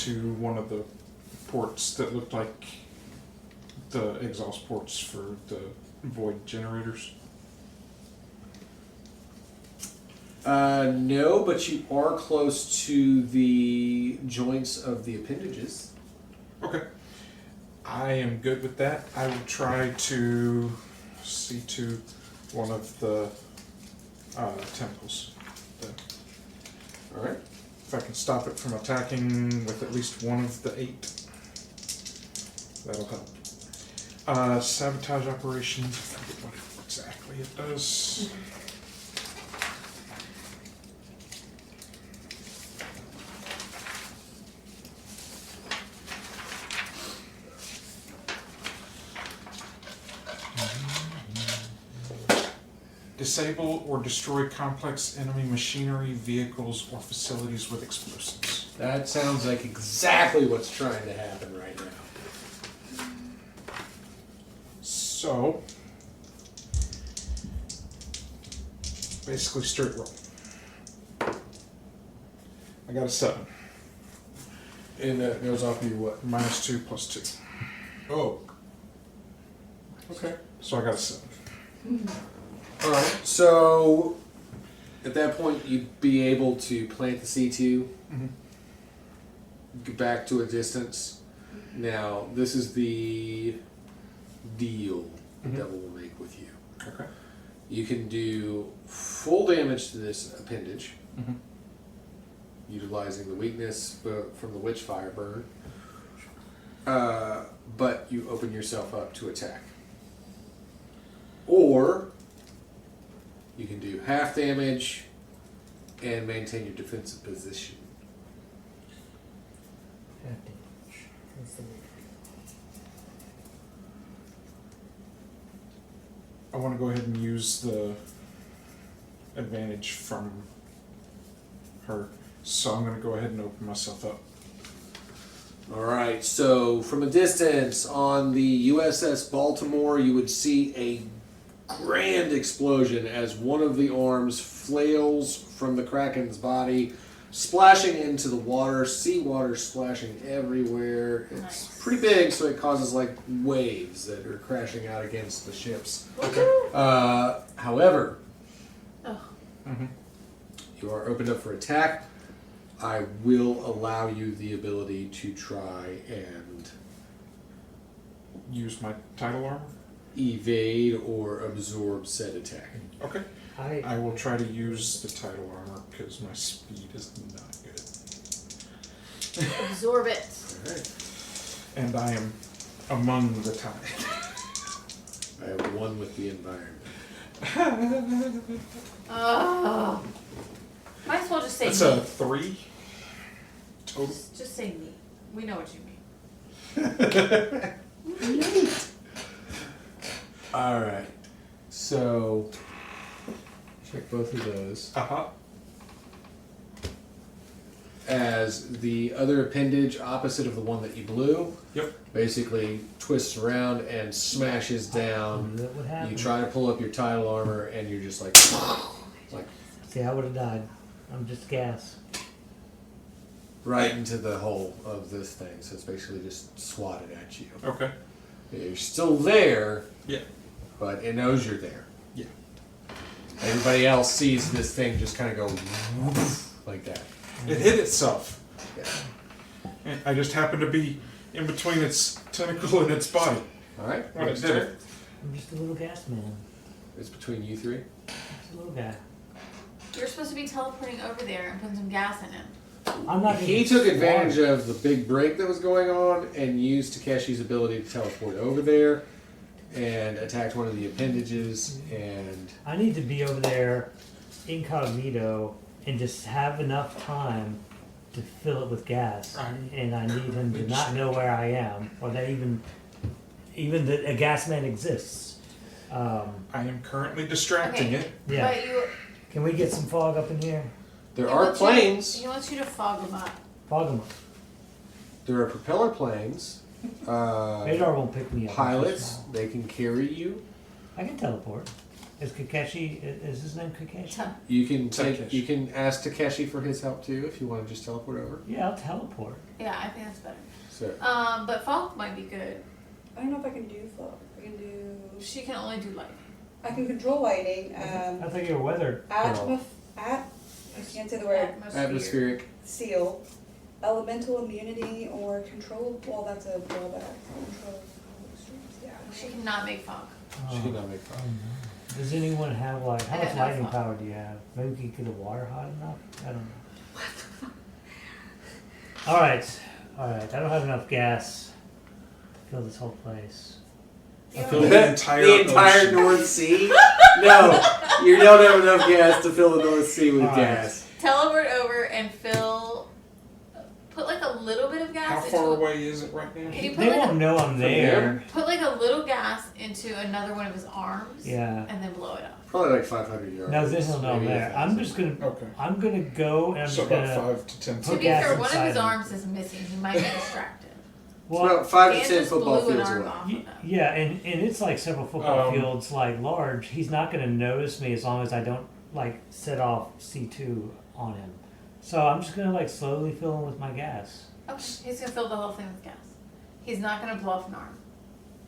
to one of the ports that looked like the exhaust ports for the void generators? No, but you are close to the joints of the appendages. Okay. I am good with that. I will try to see to one of the tentacles. Alright. If I can stop it from attacking with at least one of the 8, that'll help. Sabotage operations, I forget what exactly it does. Disable or destroy complex enemy machinery, vehicles, or facilities with explosives. That sounds like exactly what's trying to happen right now. So, basically straight roll. I got a 7. And that goes off of your what? -2 plus 2. Oh. Okay. So I got a 7. Alright, so at that point you'd be able to plant the C2, get back to a distance. Now, this is the deal the devil will make with you. Okay. You can do full damage to this appendage, utilizing the weakness from the Witchfire burn, but you open yourself up to attack. Or you can do half damage and maintain your defensive position. Half damage. That's the weak. I want to go ahead and use the advantage from her, so I'm going to go ahead and open myself up. Alright, so from a distance on the USS Baltimore, you would see a grand explosion as one of the arms flails from the Kraken's body, splashing into the water, seawater splashing everywhere. It's pretty big, so it causes like waves that are crashing out against the ships. However, you are opened up for attack. I will allow you the ability to try and Use my tidal armor? evade or absorb said attack. Okay. I will try to use the tidal armor because my speed is not good. Absorb it. Alright. And I am among the tide. I have one with the environment. Might as well just say That's me. a 3 total. Just say me. We know what you mean. Alright. So check both of those. As the other appendage opposite of the one that you blew basically twists around and smashes down. What happened? You try to pull up your tidal armor and you're just like See, I would have died. I'm just gas. right into the hole of this thing. So it's basically just swatted at you. Okay. You're still there. Yeah. But it knows you're there. Yeah. Everybody else sees this thing just kind of go like that. It hit itself. Yeah. And I just happened to be in between its tentacle and its body Alright. when it did it. I'm just a little gas man. It's between you three. Just a little guy. You're supposed to be teleporting over there and putting some gas in it. I'm not. He took advantage of the big break that was going on and used Takeshi's ability to teleport over there and attacked one of the appendages. And I need to be over there incognito and just have enough time to fill it with gas. And I need him to not know where I am, or that even that a gas man exists. I am currently distracting it. Yeah. But you, Can we get some fog up in here? there he are wants planes. He wants you to fog them up. Fog them up. There are propeller planes. Radar won't pick me up. Pilots. They can carry you. I can teleport. Is Kakeshi? Is his name Kakeshi? You can Takeshi. you can ask Takeshi for his help too if you want to just teleport over. Yeah, I'll teleport. Yeah, I think that's better. So But fog might be good. I don't know if I can do fog. I can do. She can only do lightning. I can control lighting. I think you're a weather girl. I can't say the word. atmospheric. Seal. Elemental immunity or control. Well, that's a drawback. Control. Yeah. She cannot make fog. She cannot make fog. Does anyone have like how I much don't know lightning fog. power do you have? Maybe we could get the water hot enough. I don't know. All right. I don't have enough gas to fill this whole place. You Fill don't- the entire ocean. North Sea? No, you don't have enough gas to fill the North Sea with Alright. gas. Teleport over and put like a little bit of gas How into far a- away is it right now? Can you put They like won't know I'm there. put like a little gas into another one of his arms Yeah. and then blow it up. Probably like 500 yards. No, this will know I'm maybe there. I'm 1,000. just gonna. Okay. I'm gonna go and I'm So just about gonna. 5 to 10 To Put be gas fair, one of inside his him. arms is missing. He might be distracted. It's about 5 to Dan 10 just football blew an fields arm away. off of him. Yeah, and it's like several football Um, fields, like large. He's not gonna notice me as long as I don't like set off C2 on him. So I'm just gonna like slowly fill him with my gas. Okay, he's gonna fill the whole thing with gas. He's not gonna blow up an arm.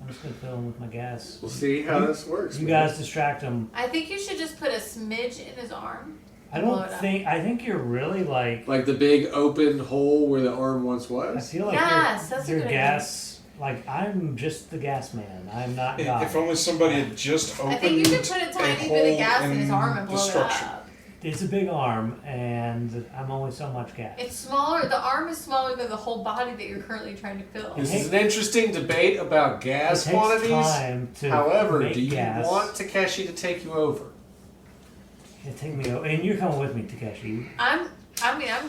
I'm just gonna fill him with my gas. We'll see how this works. You man. guys distract him. I think you should just put a smidge in his arm. I Blow don't it up. think. I think you're really like. Like the big open hole where the arm once I was? feel like Yes, that's a you're good idea. gas. Like I'm just the gas man. I'm not God. If only somebody had just opened I think you could put a tiny bit of gas in his arm and blow it destruction. up. It's a big arm, and I'm only so much gas. It's smaller. The arm is smaller than the whole body that you're currently trying to fill. This is an interesting debate about gas it takes quantities. time to However, make do you gas. want Takeshi to take you over? It take me over, and you're coming with me, Takeshi. I'm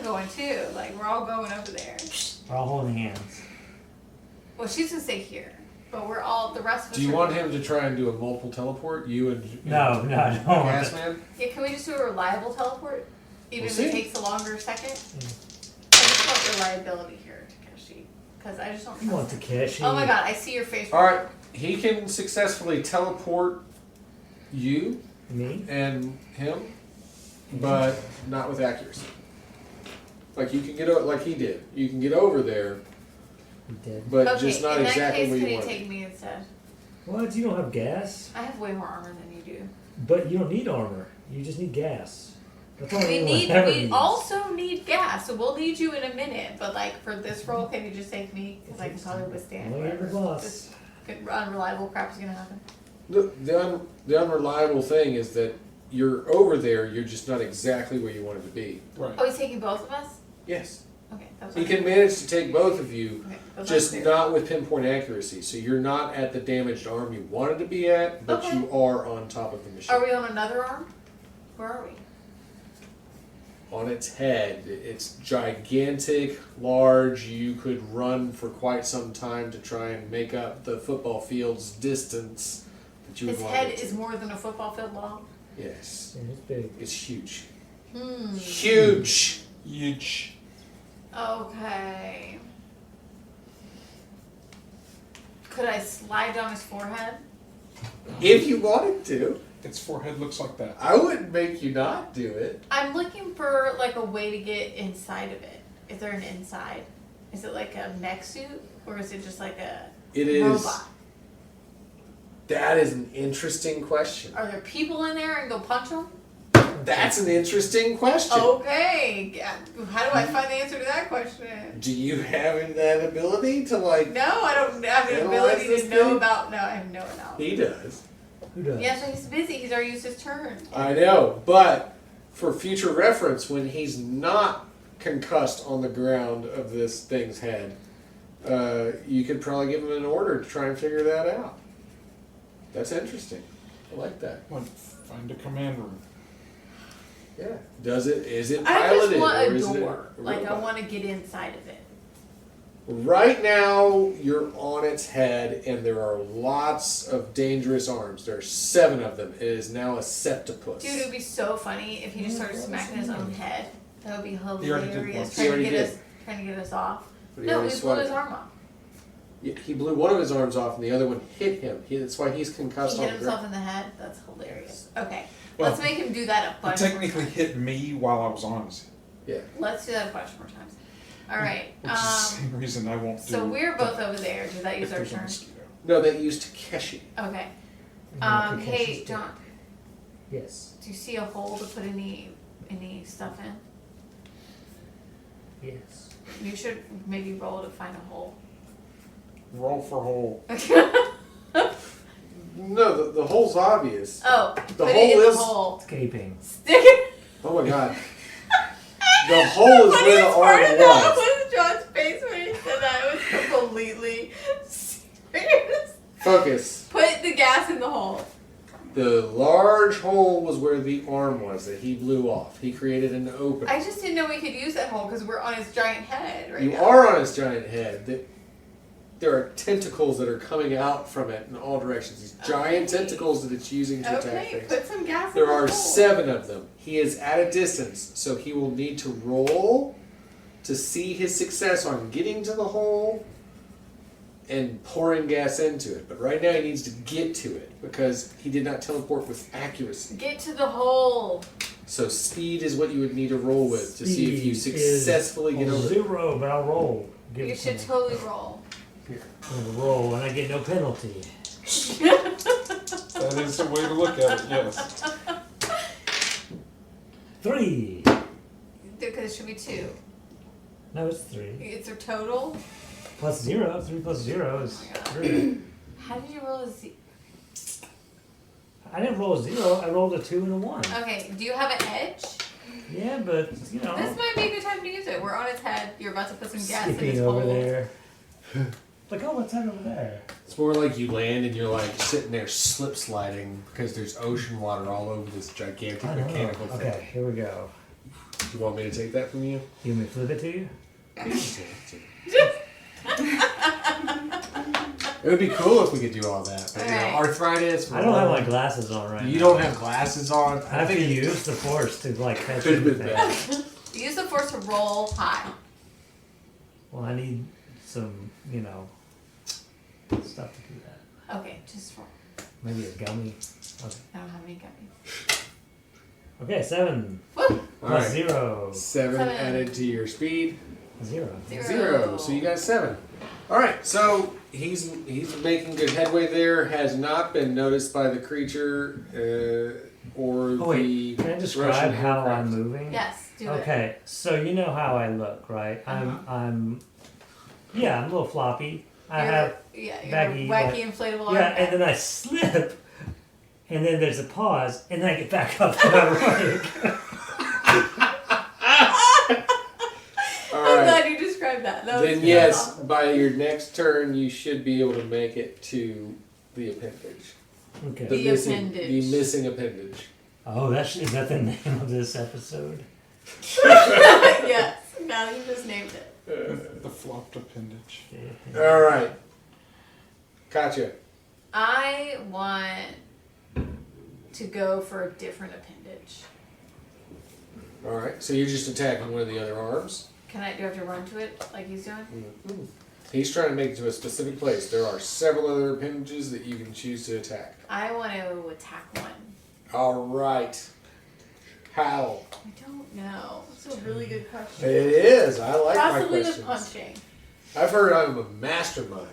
going too. Like we're all going over there. We're all holding hands. Well, she's gonna stay here, but we're all the rest of us. Do you are want going. him to try and do a multiple teleport? You and No, I don't want Gas that. Man? Yeah, can we just do a reliable teleport? Even We'll if see. it takes a longer second. I just want reliability here, Takeshi, because I just don't. You want Trust Takeshi? Oh my God! I see your face. All right, he can successfully teleport you Me? and him, but not with accuracy. Like you can get like he did. You can get over there, You did. but Okay, just not in exactly that where case, you can you want. take me instead? What? You don't have gas? I have way more armor than you do. But you don't need armor. You just need gas. That's all We anyone ever we needs. also need gas, so we'll need you in a minute. But like for this role, can you just take me? Because I can probably withstand Only whatever every boss. this unreliable crap is gonna happen. The unreliable thing is that you're over there. You're just not exactly where you wanted to be. Right. Oh, he's taking both of us. Yes, Okay, that was he can manage to take both of you. Okay, that was Just unclear. not with pinpoint accuracy. So you're not at the damaged arm you wanted to be at, but Okay. you are on top of the machine. Are we on another arm? Where are we? On its head. It's gigantic, large. You could run for quite some time to try and make up the football field's distance that you would His want head it to. is more than a football field long. Yes. Yeah, it's big. It's huge. Hmm. Huge! Huge. Okay. Could I slide down his forehead? If you wanted to. Its forehead looks like that. I wouldn't make you not do it. I'm looking for like a way to get inside of it. Is there an inside? Is it like a mech suit, or is it just like a It is. robot? That is an interesting question. Are there people in there and go punch them? That's an interesting question. Okay. Yeah. How do I find the answer to that question? Do you have that ability to like? No, I don't have the Analyze ability this to know thing? about. No, I have no knowledge. He does. Who does? Yeah, so he's busy. He's already used his turn. I know, but for future reference, when he's not concussed on the ground of this thing's head, you could probably give him an order to try and figure that out. That's interesting. I like that. Well, find a command room. Yeah. Does it? Is it I piloted just want or a is it door. a Like I robot? want to get inside of it. Right now, you're on its head, and there are lots of dangerous arms. There are 7 of them. It is now a septopus. Dude, it would be so funny if he just started smacking his own head. That would be He already did hilarious. once. He already did. Trying to get us off. But he No, already we blew his swatted. arm off. Yeah, he blew one of his arms off, and the other one hit him. That's why he's concussed. He hit on the ground. himself in the head? That's hilarious. Okay. Well, Let's make him do that a He bunch more technically times. hit me while I was on his head. Yeah. Let's do that a bunch more times. Alright. Which is the same reason I won't do So we're both over there. Did that if use our there's a turn? mosquito. No, that used Takeshi. Okay. Yeah, Hey, Takeshi's John. Yes. Do you see a hole to put any stuff in? Yes. You should maybe roll to find a hole. Roll for hole. No, the hole's obvious. Oh, The put it hole in is- the hole. Escaping. Stick it. Oh my god. The hole is where the part arm of that was. was John's face when he said that. It was completely serious. Focus. Put the gas in the hole. The large hole was where the arm was that he blew off. He created an opening. I just didn't know we could use that hole because we're on his giant head right You now. are on his giant head. There are tentacles that are coming out from it in all directions. These giant Okay. tentacles that it's using to attack Okay, things. put some gas in There the are hole. 7 of them. He is at a distance, so he will need to roll to see his success on getting to the hole and pouring gas into it. But right now he needs to get to it because he did not teleport with accuracy. Get to the hole. So speed is what you would need to roll with to see if you Speed is successfully get over it. 0, but I'll roll. Give You it should to me. totally roll. I'm gonna roll, and I get no penalty. That is the way to look at it, yes. 3. Because it should be 2. No, it's 3. It's a total. Plus 0. 3 plus 0 is Oh my God. 3. How did you roll a Z? I didn't roll a 0. I rolled a 2 and a 1. Okay, do you have an edge? Yeah, but you know, This might be a good time to use it. We're on its head. You're about to put some gas in skipping his over hole. there. Like, oh, what's that over there? It's more like you land and you're like sitting there slip sliding because there's ocean water all over this gigantic I know. mechanical thing. Okay, here we go. You want me to take that from you? You want me to flip it to you? It would be cool if we could do all that. But, you know, Alright. arthritis. I don't have my glasses on right now. You don't have glasses on. I have to use the force to like catch Could have been everything. bad. Use the force to roll high. Well, I need some, you know, stuff to do that. Okay, just roll. Maybe a gummy. Okay, I don't have any gummies. okay 7 Woo! plus Alright. 0. 7 7. added to your speed. 0. 0. So you got 7. Alright, so he's making good headway there. Has not been noticed by the creature or Oh wait, the can I describe Russian how aircraft. I'm moving? Yes, do it. Okay, so you know how I look, right? Uh-huh. I'm a little floppy. I You're- have yeah, you're baggy, a wacky inflatable arm. yeah, and then I slip, and then there's a pause, and then I get back up and I'm running. I'm Alright. glad you described that. That was Then really yes, awesome. by your next turn, you should be able to make it to the appendage. Okay. The appendage. The missing appendage. Oh, is that the name of this episode? Yes, now you just named it. The flopped appendage. All right. Gotcha. I want to go for a different appendage. All right. So you're just attacking one of the other arms. Do I have to run to it like he's doing? Mhm. He's trying to make it to a specific place. There are several other appendages that you can choose to attack. I want to attack one. All right. How? I don't know. It's a really good It question. is. I like my Possibly with questions. punching. I've heard I'm a mastermind.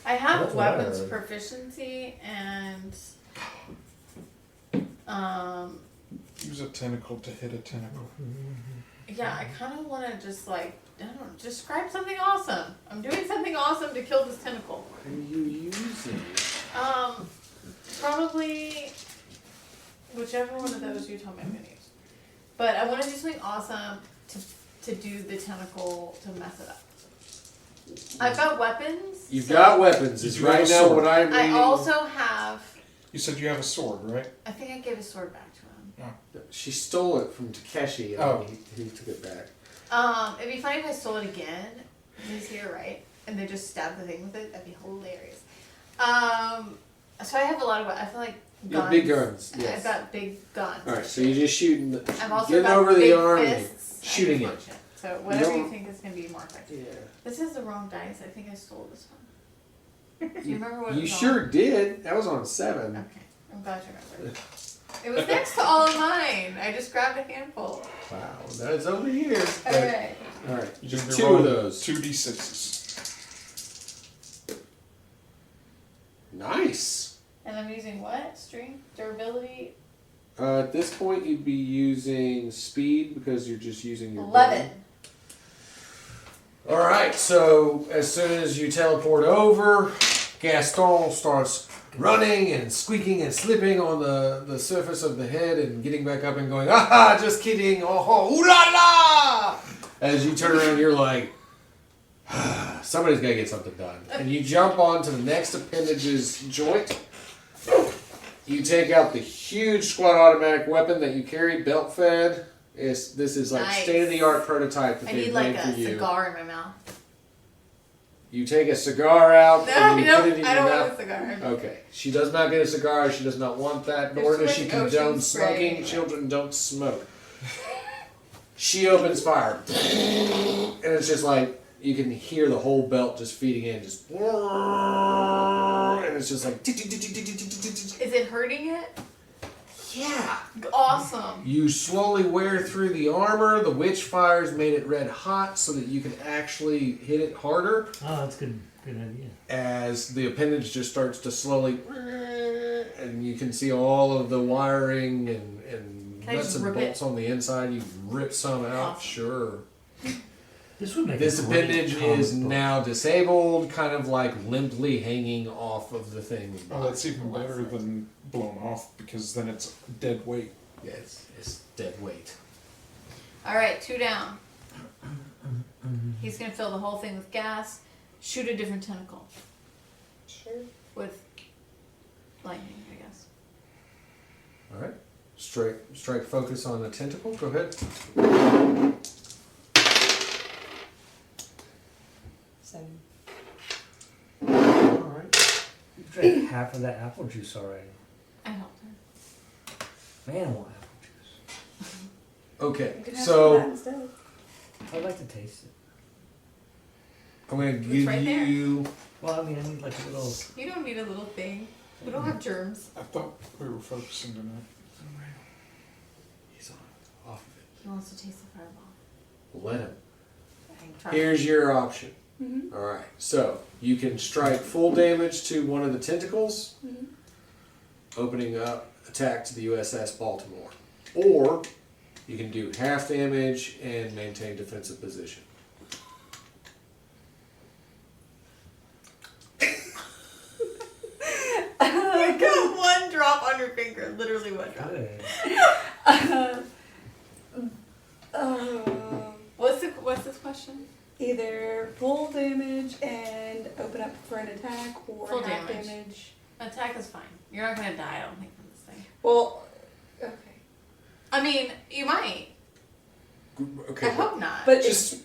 I have That's what I weapons heard. proficiency and Use a tentacle to hit a tentacle. yeah, I kind of want to just like I don't know, describe something awesome. I'm doing something awesome to kill this tentacle. What are you using? Probably whichever one of those you told me I'm gonna use. But I want to do something awesome to do the tentacle to mess it up. I've got weapons. You've so got weapons. It's You have right a now sword. what I'm I reading. also have. You said you have a sword, right? I think I gave a sword back to him. She stole it from Takeshi and Oh. he took it back. It'd be funny if I stole it again. He's here, right? And they just stab the thing with it. That'd be hilarious. So I have a lot of. I feel like You guns. have big guns, yes. I've got big guns. Alright, so you're just shooting the, I've also getting got over big the arm and fists. I shooting can it. punch So whatever you don't- think is gonna be more effective. Yeah. This is the wrong dice. I think I stole this one. Do you remember what it You was sure did. That was on 7. on? Okay, I'm glad you remember. It was next to all of mine. I just grabbed a handful. Wow, that's over here. Alright. All right, You just can 2 roll of those. 2d6s. Nice. And I'm using what? Strength? Durability? At this point, you'd be using speed because you're just using your 11. All right, so as soon as you teleport over, Gaston starts running and squeaking and slipping on the surface of the head and getting back up and going, ah, just kidding, oh, ooh la la! As you turn around, you're like, somebody's got to get something done. And you jump onto the next appendage's joint. You take out the huge squad automatic weapon that you carry, belt fed. This is like Nice. state-of-the-art prototype that I they've need like made for a you. cigar in my mouth. You take a cigar out No, and you put it in I your don't mouth. want a cigar. Okay. She does not get a cigar. She does not want that. There's Nor too does she much ocean condone spray. smoking. Children don't smoke. She opens fire. And it's just like, you can hear the whole belt just feeding in. Just. And it's just like. Is it hurting it? Yeah. Awesome. You slowly wear through the armor. The witch fires made it red hot so that you can actually hit it harder. Oh, that's good. Good idea. As the appendage just starts to slowly, and you can see all of the wiring and Can I nuts just and rip bolts it? on the inside. You rip some out, Awesome. sure. This would make This a great appendage comic is book. now disabled, kind of like limply hanging off of the thing. Oh, that's even better than blown off because then it's dead weight. Yeah, it's dead weight. Alright, 2 down. He's gonna fill the whole thing with gas. Shoot a different tentacle. Sure. With lightning, I guess. All right, strike focus on the tentacle. Go ahead. 7. All right. You drank half of that apple juice already. I helped her. Man, I want apple juice. Okay, You can have some of that so instead. I'd like to taste it. I'm gonna give right there. you. Well, I mean, I need like a little. You don't need a little thing. We don't have germs. I thought we were focusing tonight. He's on off of it. He wants to taste the fireball. Let him. Try. Here's your option. Mm-hmm. All right, so you can strike full damage to one of the tentacles, Mm-hmm. opening up attack to the USS Baltimore, or you can do half damage and maintain defensive position. You got 1 drop on your finger. Literally 1 drop. Good. What's this question? Either full damage and open up for an attack, or Full half damage. damage. Attack is fine. You're not gonna die, I don't think, from this thing. Well, okay. I mean, you might. Okay, I hope not. But just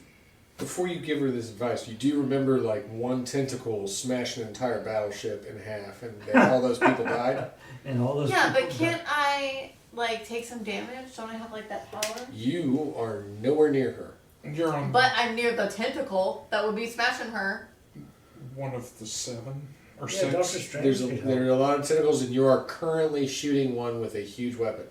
before you give her this advice, you do remember like one tentacle smashed an entire battleship in half, and all those people died. And all those. Yeah, but people can't I like take some damage? Don't I have like that power? You are nowhere near her. You're on But I'm near the tentacle that would be smashing her. one of the 7 or Yeah, 6. Doctor Strange. There are a lot of tentacles, and you are currently shooting one with a huge weapon.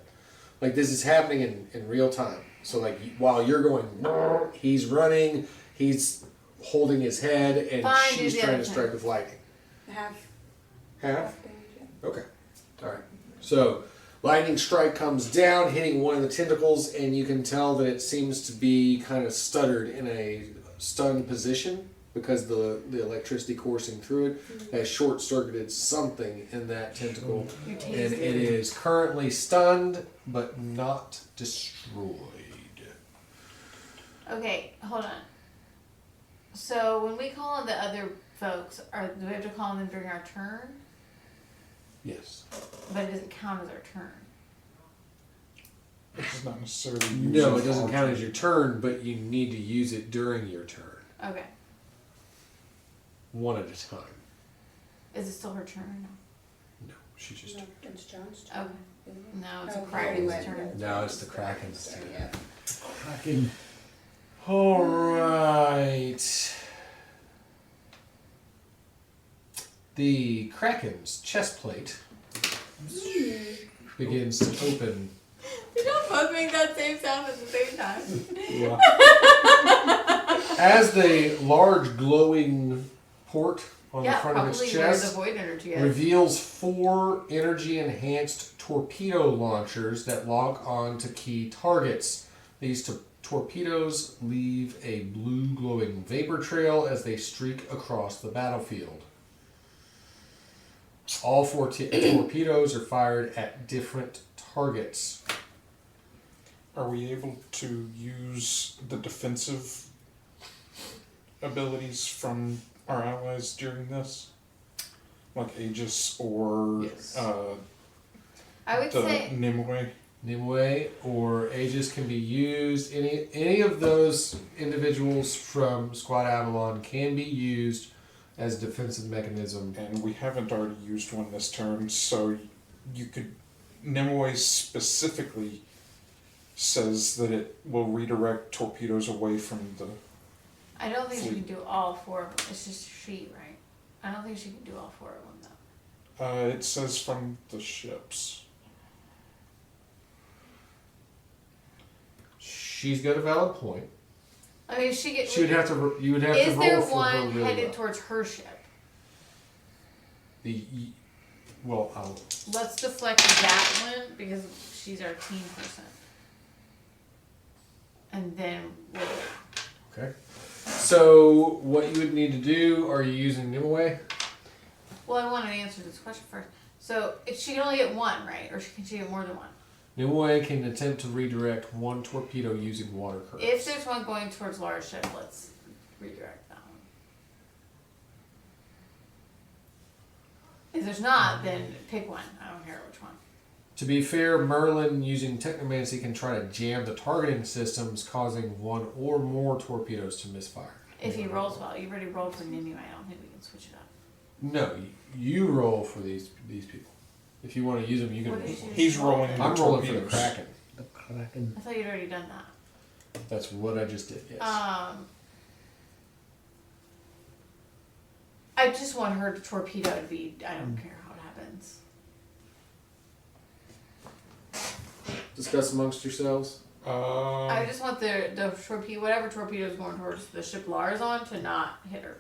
Like this is happening in real time. So like while you're going, he's running, he's holding his head, and Fine, she's do the trying other to strike thing. with lightning. half Half. damage. Yeah. Okay. All right. So lightning strike comes down, hitting one of the tentacles, and you can tell that it seems to be kind of stuttered in a stunned position because the electricity coursing through it has short-circuited something in that tentacle, You and taste it is currently stunned but not destroyed. Okay, hold on. So when we call on the other folks, do we have to call on them during our turn? Yes. But it doesn't count as our turn. Which is not necessarily No, it using doesn't our- count as your turn, but you need to use it during your turn, Okay. one at a time. Is it still her turn or no? No, she just. No, it's John's turn. Okay. isn't it? No, it's Oh, a Kraken's anyway, turn. Now it's the Kraken's turn. Yeah. Fucking. All right. the Kraken's chest plate begins to open. You don't both make that same sound at the same time. Yeah. As the large glowing port on the Yeah, front of its probably where the chest void energy is. reveals 4 energy-enhanced torpedo launchers that lock on to key targets. These torpedoes leave a blue glowing vapor trail as they streak across the battlefield. All 4 torpedoes are fired at different targets. Are we able to use the defensive abilities from our allies during this? Like Aegis or Yes. I would the say Nimue? Nimue or Aegis can be used. Any of those individuals from Squad Avalon can be used as a defensive mechanism. And we haven't already used one this turn, so you could... Nimue specifically says that it will redirect torpedoes away from the... I don't think she can do all 4 of them. It's just she, right? I don't think she can do all 4 of them though. it says from the ships. She's got a valid point. I mean, she get. She would have to. You would have to Is roll there for her one really headed well. towards her ship? Well, Let's deflect that one because she's our team person. And then we'll... okay. So what you would need to do? Are you using Nimue? Well, I want to answer this question first. So she can only get 1, right? Or can she get more than 1? Nimue can attempt to redirect 1 torpedo using water currents. If there's one going towards large ship, let's redirect that one. If there's not, then pick one. I don't care which one. To be fair, Merlin using Technomancy can try to jam the targeting systems, causing 1 or more torpedoes to misfire. If he rolls well, you already rolled for Nimue. I don't think we can switch it up. No, you roll for these people. If you want to use them, you can What roll. did you He's roll? rolling I'm the rolling for the torpedoes. Kraken. The Kraken. I thought you'd already done that. That's what I just did. Yes. I just want her to torpedo to be. I don't care how it happens. Discuss amongst yourselves. I just want the torpedo, whatever torpedo is going towards the ship Lara's on, to not hit her.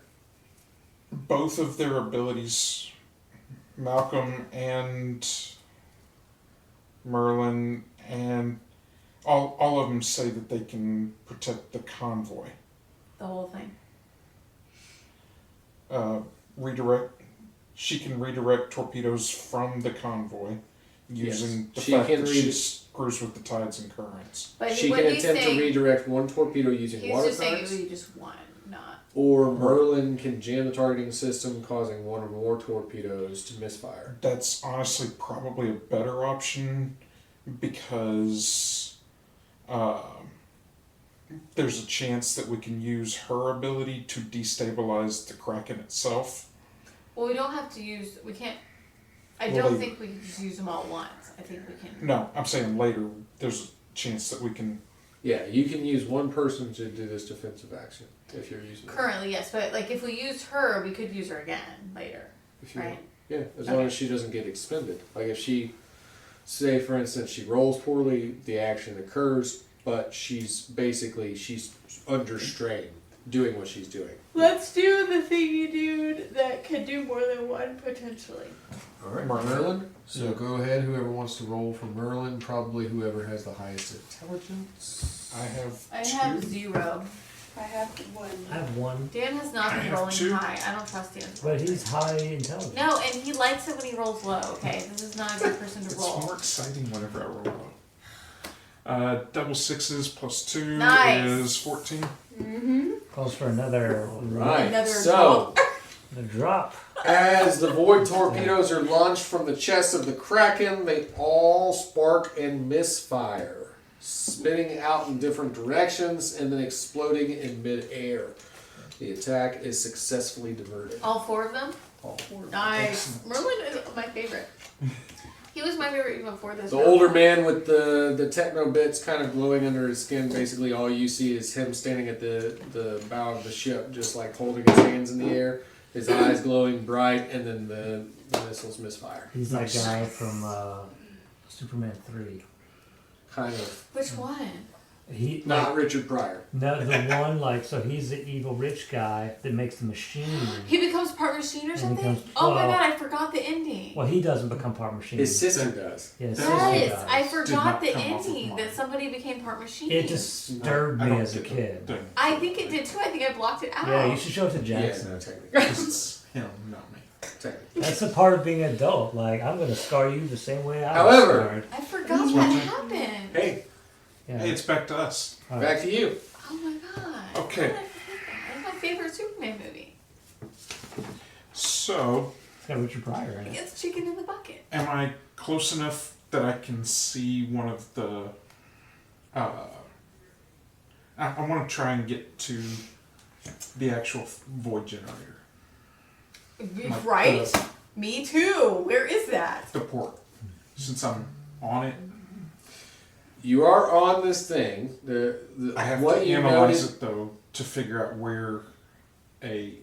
Both of their abilities, Malcolm and Merlin, and all of them say that they can protect the convoy. The whole thing. Redirect. She can redirect torpedoes from the convoy using the She fact can that she screws with the tides and currents. But She what can he's attempt to saying, redirect 1 torpedo using he's water just saying it currents. would be just one, not. Or Merlin can jam the targeting system, causing 1 or more torpedoes to misfire. That's honestly probably a better option because there's a chance that we can use her ability to destabilize the Kraken itself. Well, we don't have to use. We can't. I Well, don't they- think we can just use them all at once. I think we can. No, I'm saying later there's a chance that we can... Yeah, you can use 1 person to do this defensive action if you're using it. Currently, yes, but like if we used her, we could use her again later, If you right? want. Yeah, as long as she doesn't get expended. Like if she, say for instance, she rolls poorly, the action occurs, but she's under strain doing what she's doing. Let's do the thingy dude that can do more than one potentially. All right, Merlin. Merlin. So Yeah. go ahead. Whoever wants to roll for Merlin, probably whoever has the highest intelligence. I have I two. have 0. I have 1. I have 1, Dan has not been have rolling 2. high. I don't trust Dan. but he's high intelligence. No, and he likes it when he rolls low. Okay, this is not a good person to It's roll. more exciting whenever I roll low. Double 6s plus 2 Nice. is 14. Mm-hmm. Calls for another Right. Another So, the drop. as the void torpedoes are launched from the chest of the Kraken, they all spark and misfire, spinning out in different directions and then exploding in midair. The attack is successfully diverted. All 4 of them? All 4. Nice. Merlin is my favorite. He was my favorite even before this. The round. older man with the techno bits kind of glowing under his skin, basically all you see is him standing at the bow of the ship, just like holding his hands in the air. his eyes glowing bright, and then the missiles misfire. He's that guy from Superman 3. Kind of. Which one? He Not like, Richard Pryor. no, the one like so he's the evil rich guy that makes the machine. He becomes part machine or And something? becomes- Oh my well- god, I forgot the ending. Well, he doesn't become part machine. His sister does. Yes, Yes, I Did forgot not the come off of ending mine. that somebody became part machine. It disturbed I me don't as a get the kid. thing. I think it did too. I think I blocked it out. Yeah, you should show it to Yeah, Jackson. no, technically. It's him, not me. Technically. That's a part of being an adult. Like I'm gonna scar you the same way I However- was scarred. I forgot That's what what happened. Hey, Yeah. Hey, it's back to us. All right. back to you. Oh my god. Okay. How did I forget that? That's my favorite Superman movie. So, It's got Richard Pryor in it. It's chicken in the bucket. am I close enough that I can see one of the? I want to try and get to the actual void generator, Like Right? Me too. Where is that? the port. Since I'm on it, You are on this thing. The I have what to you analyze noted, it though to figure out where a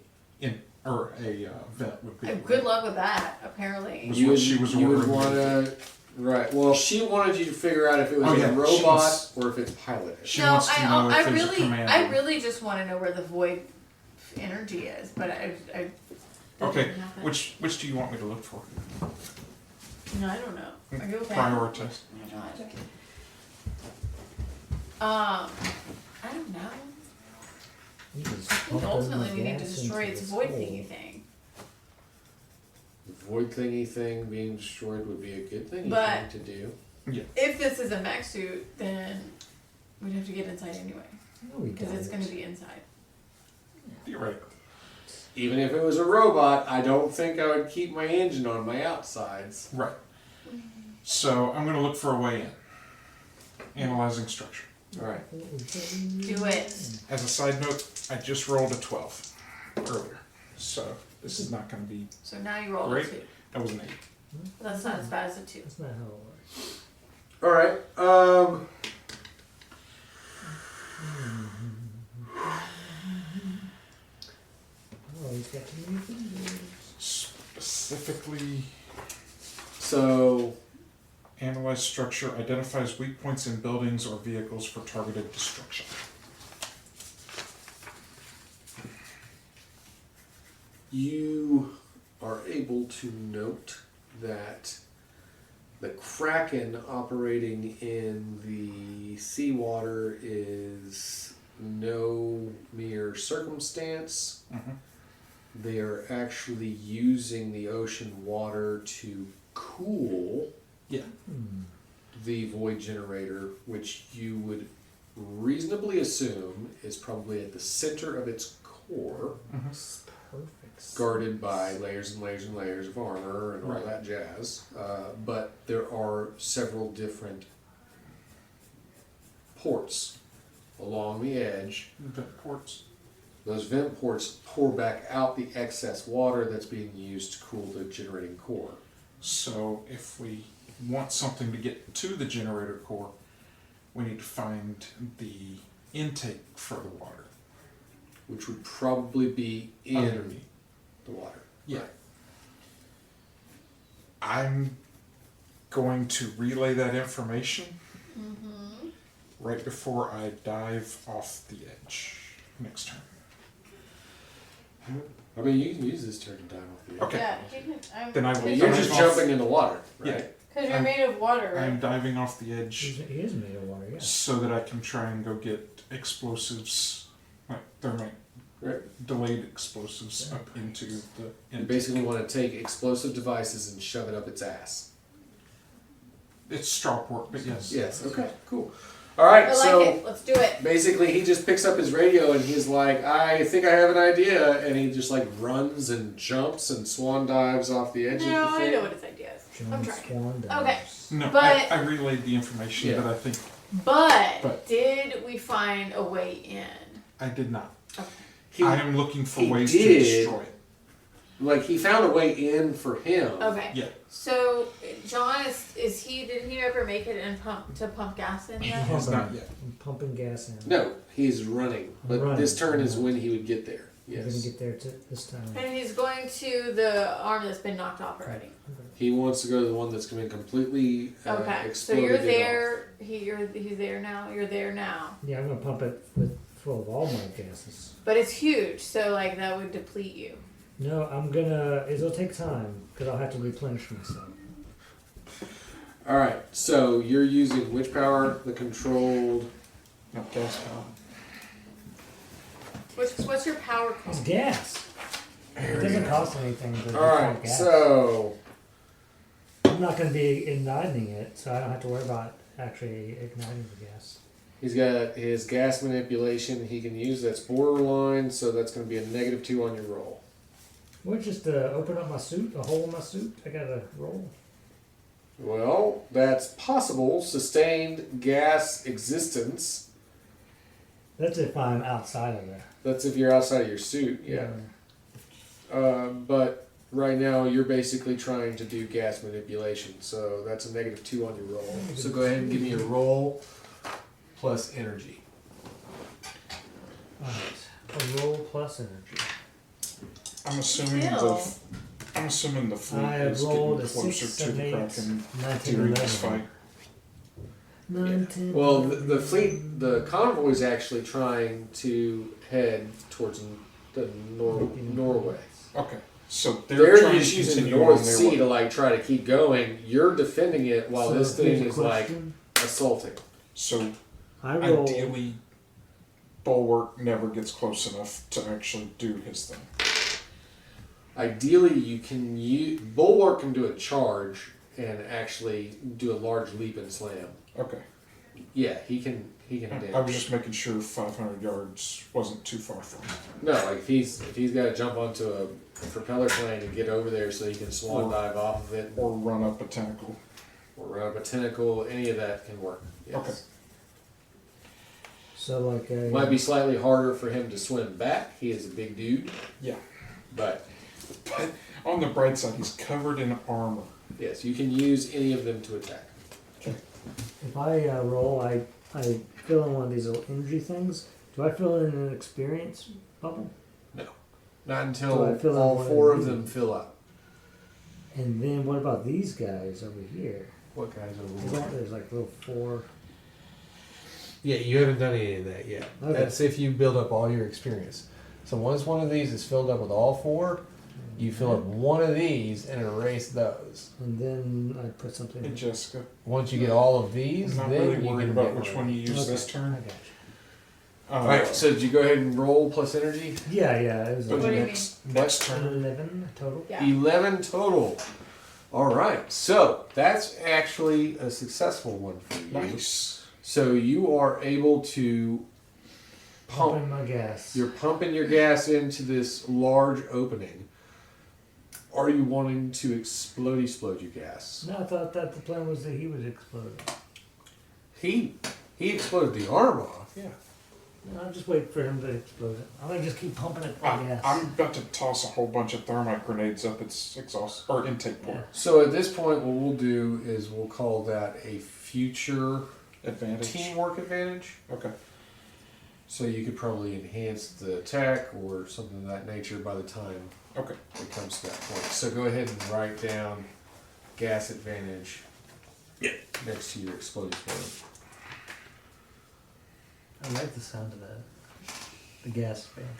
vent would be. Good luck with that, apparently. Was You what would, she was you would ordering me want to. Right. Well, she wanted you to figure out if it was Oh, a yeah, she robot wants- or if it's piloted. She No, wants to know I if there's a really, command. I really just want to know where the void energy is, but I that Okay, didn't happen. which do you want me to look for? No, I don't know. Are you okay? Prioritize. Oh my God. I don't know. He was I think pumping ultimately the we need to gas destroy into its this void hole. thingy thing. The void thingy thing being destroyed would be a good thing But- to do. If this is a mech suit, then we'd have to get inside anyway, No, we because it's don't. going to be inside. Theoretically. Even if it was a robot, I don't think I would keep my engine on my outsides. Right. So I'm going to look for a way in. Analyzing structure. All right. Do it. As a side note, I just rolled a 12 earlier. So this is not going to be. So now you roll a Great. 2. That was an 8. Well, that's not as bad as a 2. That's not how it works. All right. Oh, he's got too many fingers. Specifically, So analyze structure, identifies weak points in buildings or vehicles for targeted destruction. you are able to note that the Kraken operating in the seawater is no mere circumstance. Mm-hmm. They are actually using the ocean water to cool the void generator, which you would reasonably assume is probably at the center of its core, Perfect. guarded by layers and layers and layers of armor and all Right. that jazz. But there are several different ports along the edge. Vent ports. Those vent ports pour back out the excess water that's being used to cool the generating core. So if we want something to get to the generator core, we need to find the intake for the water. Which would probably be in Underneath. the water. Yeah. I'm going to relay that information right before I dive off the edge next turn. I mean, you can use this turn to dive off the edge. Okay. Yeah, you can, Then I will- because You're Dive just off- jumping in the water, right? Yeah. you're I'm- made of water, right? I'm diving off the edge He is made of water, yeah. so that I can try and go get explosives, like thermite, Right. delayed explosives up into the You intake. basically want to take explosive devices and shove it up its ass. It's straw port, but yes. Yes. Okay. Cool. All right. I like So it. Let's do it. basically, he just picks up his radio and he's like, "I think I have an idea," and he just like runs and jumps and swan dives off the edge No, of the I thing. know what his idea is. I'm John trying. Swan Okay. No, But- I relayed the information Yeah. that I think But did we find a way in? I did not. He, I am looking for he ways did. to destroy it. like he found a way in for him. Okay. Yeah. So John is he? Did he ever make it and pump gas in He yet? has not yet. I'm pumping gas in. No, he's running. But Running, this turn is yeah. when he would get there. We're gonna Yes. get there this time. And he's going to the arm that's been knocked off already. He wants to go to the one that's going to be completely Okay, so exploded. you're it off. there. He's there now. You're there now. Yeah, I'm gonna pump it full of all my gases. But it's huge, so like that would deplete you. No, it'll take time, because I'll have to replenish myself. All right, so you're using which power? The controlled. Not gas power. What's your power It's called? gas. It doesn't cost anything to All refill right, gas. so I'm not gonna be igniting it, so I don't have to worry about actually igniting the gas. he's got his gas manipulation he can use. That's borderline, so that's going to be a -2 on your roll. What, just open up my suit, a hole in my suit? I gotta roll. Well, that's possible. Sustained gas existence. That's if I'm outside of there. That's if you're outside of your suit, yeah. But right now you're basically trying to do gas manipulation, so that's a -2 on your roll. So go ahead and give me a roll plus energy. Alright. A roll plus energy. I'm assuming Still. I'm assuming the fleet I is rolled getting a closer 6, to the 7, 8, Kraken 19, during this 11. fight. 19. Well, the fleet, the convoy is actually trying to head towards the Norway. Okay, so They're trying just to using the continue North on their Sea way. to like try to keep going. You're defending it while So this here's thing a is like question. assaulting. So I rolled. ideally, Bulwark never gets close enough to actually do his thing. Ideally, you can use Bulwark can do a charge and actually do a large leap and slam. Okay, Yeah, he can. He can I was damage. just making sure 500 yards wasn't too far from him. No, like if he's got to jump onto a propeller plane and get over there so he can swan Or- dive off of it, Or run up a tentacle. or run up a tentacle. Any of that can work. Yes. Okay. So like a. Might be slightly harder for him to swim back. He is a big dude, Yeah. but But on the bright side, he's covered in armor. yes, you can use any of them to attack. If I roll, I fill in one of these little energy things. Do I fill in an experience bubble? Not Do until I fill in all one 4 of of these? them fill up. And then what about these guys over here? What guys over There's like little 4. Yeah, you haven't done any of that yet. Okay. That's if you build up all your experience. So once one of these is filled up with all 4, you fill up one of these and erase those. And then I put something. Hey, Jessica, Once you get all of these, I'm not then really you worried can about get which rid one of you use Okay, this I turn. got you. Alright, so did you go ahead and roll plus energy? Yeah, it was But What do you next turn, 11 total. Yeah. 11 total. Alright, so that's actually a successful one for you. nice. So you are able to Pumping pump. my gas. You're pumping your gas into this large opening. Are you wanting to explode your gas? No, I thought that the plan was that he would explode. He exploded the arm off. Yeah. No, I'll just wait for him to explode it. I'm gonna just keep pumping it full of gas. I'm about to toss a whole bunch of thermite grenades up its exhaust or intake port. Yeah. So at this point, what we'll do is we'll call that a future Advantage. teamwork advantage. Okay. So you could probably enhance the attack or something of that nature by the time Okay. it comes to that point. So go ahead and write down gas advantage next to your explosive weapon. I like the sound of that. The gas advantage.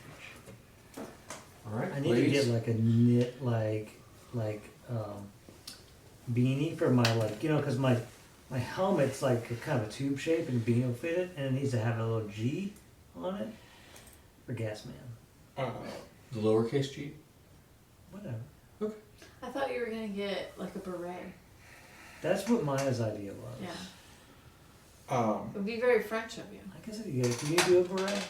All right, I need to get like a knit beanie for my because my helmet's like a kind of a tube shape and beanie will fit it, and it needs to have a little G on it for gas man. The lowercase g? Whatever. I thought you were gonna get like a beret. That's what Maya's idea was. Yeah. It would be very French of you. I guess I could get it. Can you do a beret?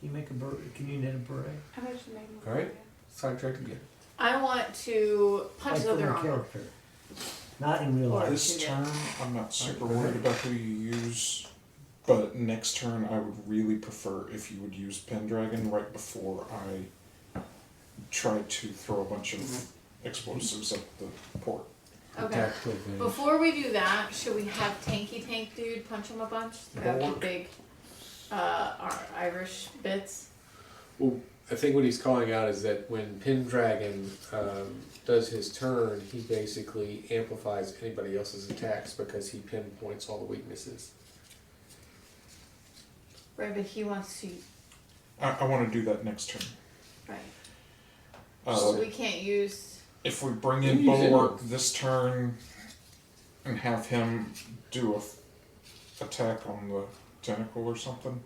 You make a beret? Can you knit a beret? I'm actually making All right. Sidetracked again. I want to punch Like the for other my arm. character. Not in real Or- life. This shoot it. turn, I'm not super Okay. worried about who you use, but next turn I would really prefer if you would use Pendragon right before I try to throw a bunch of explosives at the port. Okay. Tactical advantage. Before we do that, should we have Tanky Tank Dude punch him a bunch? They have the Bulwark. big Irish bits. Well, I think what he's calling out is that when Pendragon does his turn, he basically amplifies anybody else's attacks because he pinpoints all the weaknesses. Right, but he wants to. I want to do that next turn. Right. So we can't use. If we bring You in can use Bulwark this turn and have him do a attack on the tentacle or something,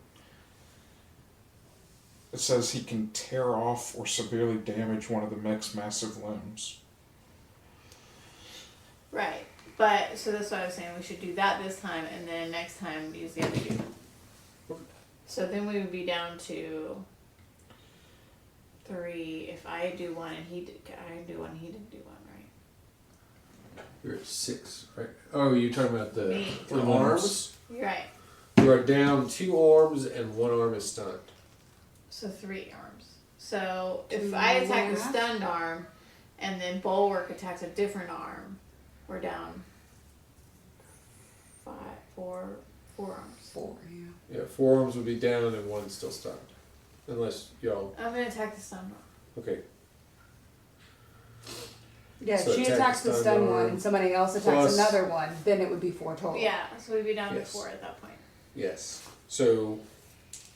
it says he can tear off or severely damage one of the mech's massive limbs. Right. But so that's what I was saying. We should do that this time, and then next time use the other dude. So then we would be down to 3. If I do one and he did, I do one, he didn't do one, right? You're at 6, right? Oh, you're talking about the Me. arms? You're right. You are down 2 arms and 1 arm is stunned. So 3 arms. So if 2 I attack the and a half? stunned arm, and then Bulwark attacks a different arm, we're down 4 arms. 4, yeah. Yeah, 4 arms would be down and 1 still stunned. Unless y'all. I'm gonna attack the stunned arm. Okay. Yeah, So if she attack attacks the stun stun arm one and somebody else attacks plus- another one, then it would be 4 total. Yeah, so we'd be down Yes. to 4 at that point. Yes. So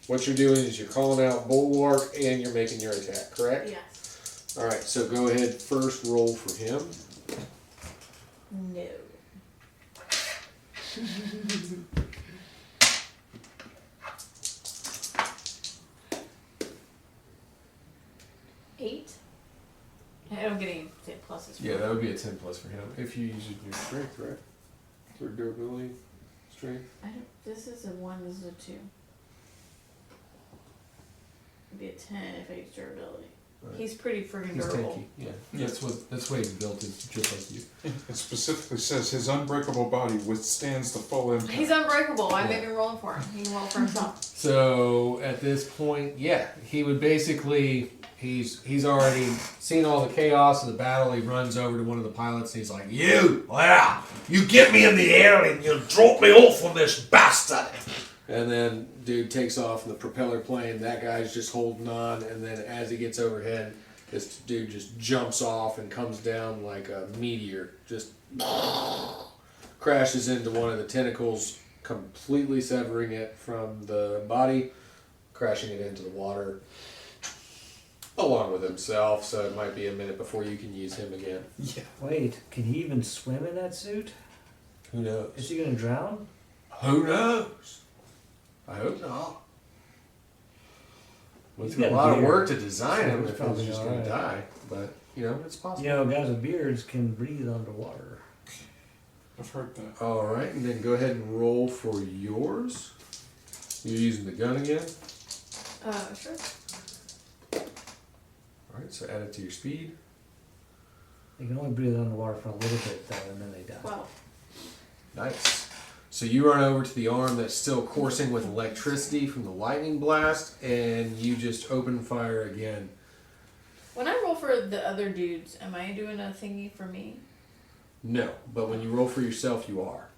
what you're doing is you're calling out Bulwark and you're making your attack, correct? Yes. Alright, so go ahead first roll for him. No. Eight? I don't get any pluses. for Yeah, it. that would be a 10 plus for him. If you use your strength, right? For durability, strength. I don't. This is a 1. This is a 2. It'd be a 10 if I use durability. Right. He's pretty friggin' He's durable. tanky. Yeah. That's why he's built it just like you. It specifically says his unbreakable body withstands the full impact. He's unbreakable. I Yeah. made him roll for him. He can roll for himself. So at this point, yeah, he would basically he's already seen all the chaos of the battle. He runs over to one of the pilots and he's like, You, wow, you get me in the air and you drop me off on this bastard. and then dude takes off in the propeller plane. That guy's just holding on, and then as he gets overhead, this dude just jumps off and comes down like a meteor. Just crashes into one of the tentacles, completely severing it from the body, crashing it into the water along with himself. So it might be a minute before you can use him again. Yeah. Wait, can he even swim in that suit? Who knows? Is he gonna drown? Who knows? I hope not. Went He's through a got a lot of beard, work to design him so if it's he was probably just going to alright. die. But, you know, it's possible. You know, guys with beards can breathe underwater. I've heard that. All right, and then go ahead and roll for yours. You're using the gun again. Sure. All right, so add it to your speed. They can only breathe underwater for a little bit though, and then they die. 12. Nice. So you run over to the arm that's still coursing with electricity from the lightning blast, and you just open fire again. When I roll for the other dudes, am I doing a thingy for me? No, but when you roll for yourself, you are.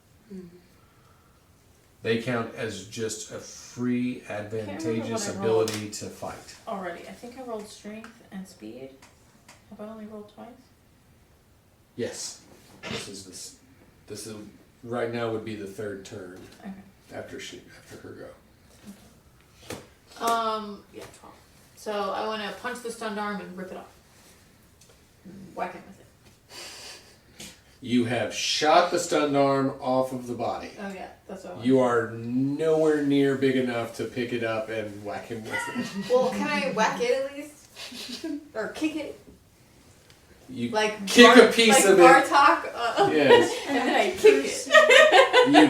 They count as just a free, advantageous what I rolled. ability to fight. Already. I think I rolled strength and speed. Have I only rolled twice? Yes. This is right now would be the 3rd turn Okay. after her go. Yeah, 12. So I want to punch the stunned arm and rip it off. Whack him with it. You have shot the stunned arm off of the body. Oh yeah, that's what I want. You are nowhere near big enough to pick it up and whack him with it. Well, can I whack it at least? Or kick it? You Like kick a piece of it. Bartok, Yes. and then I kick it.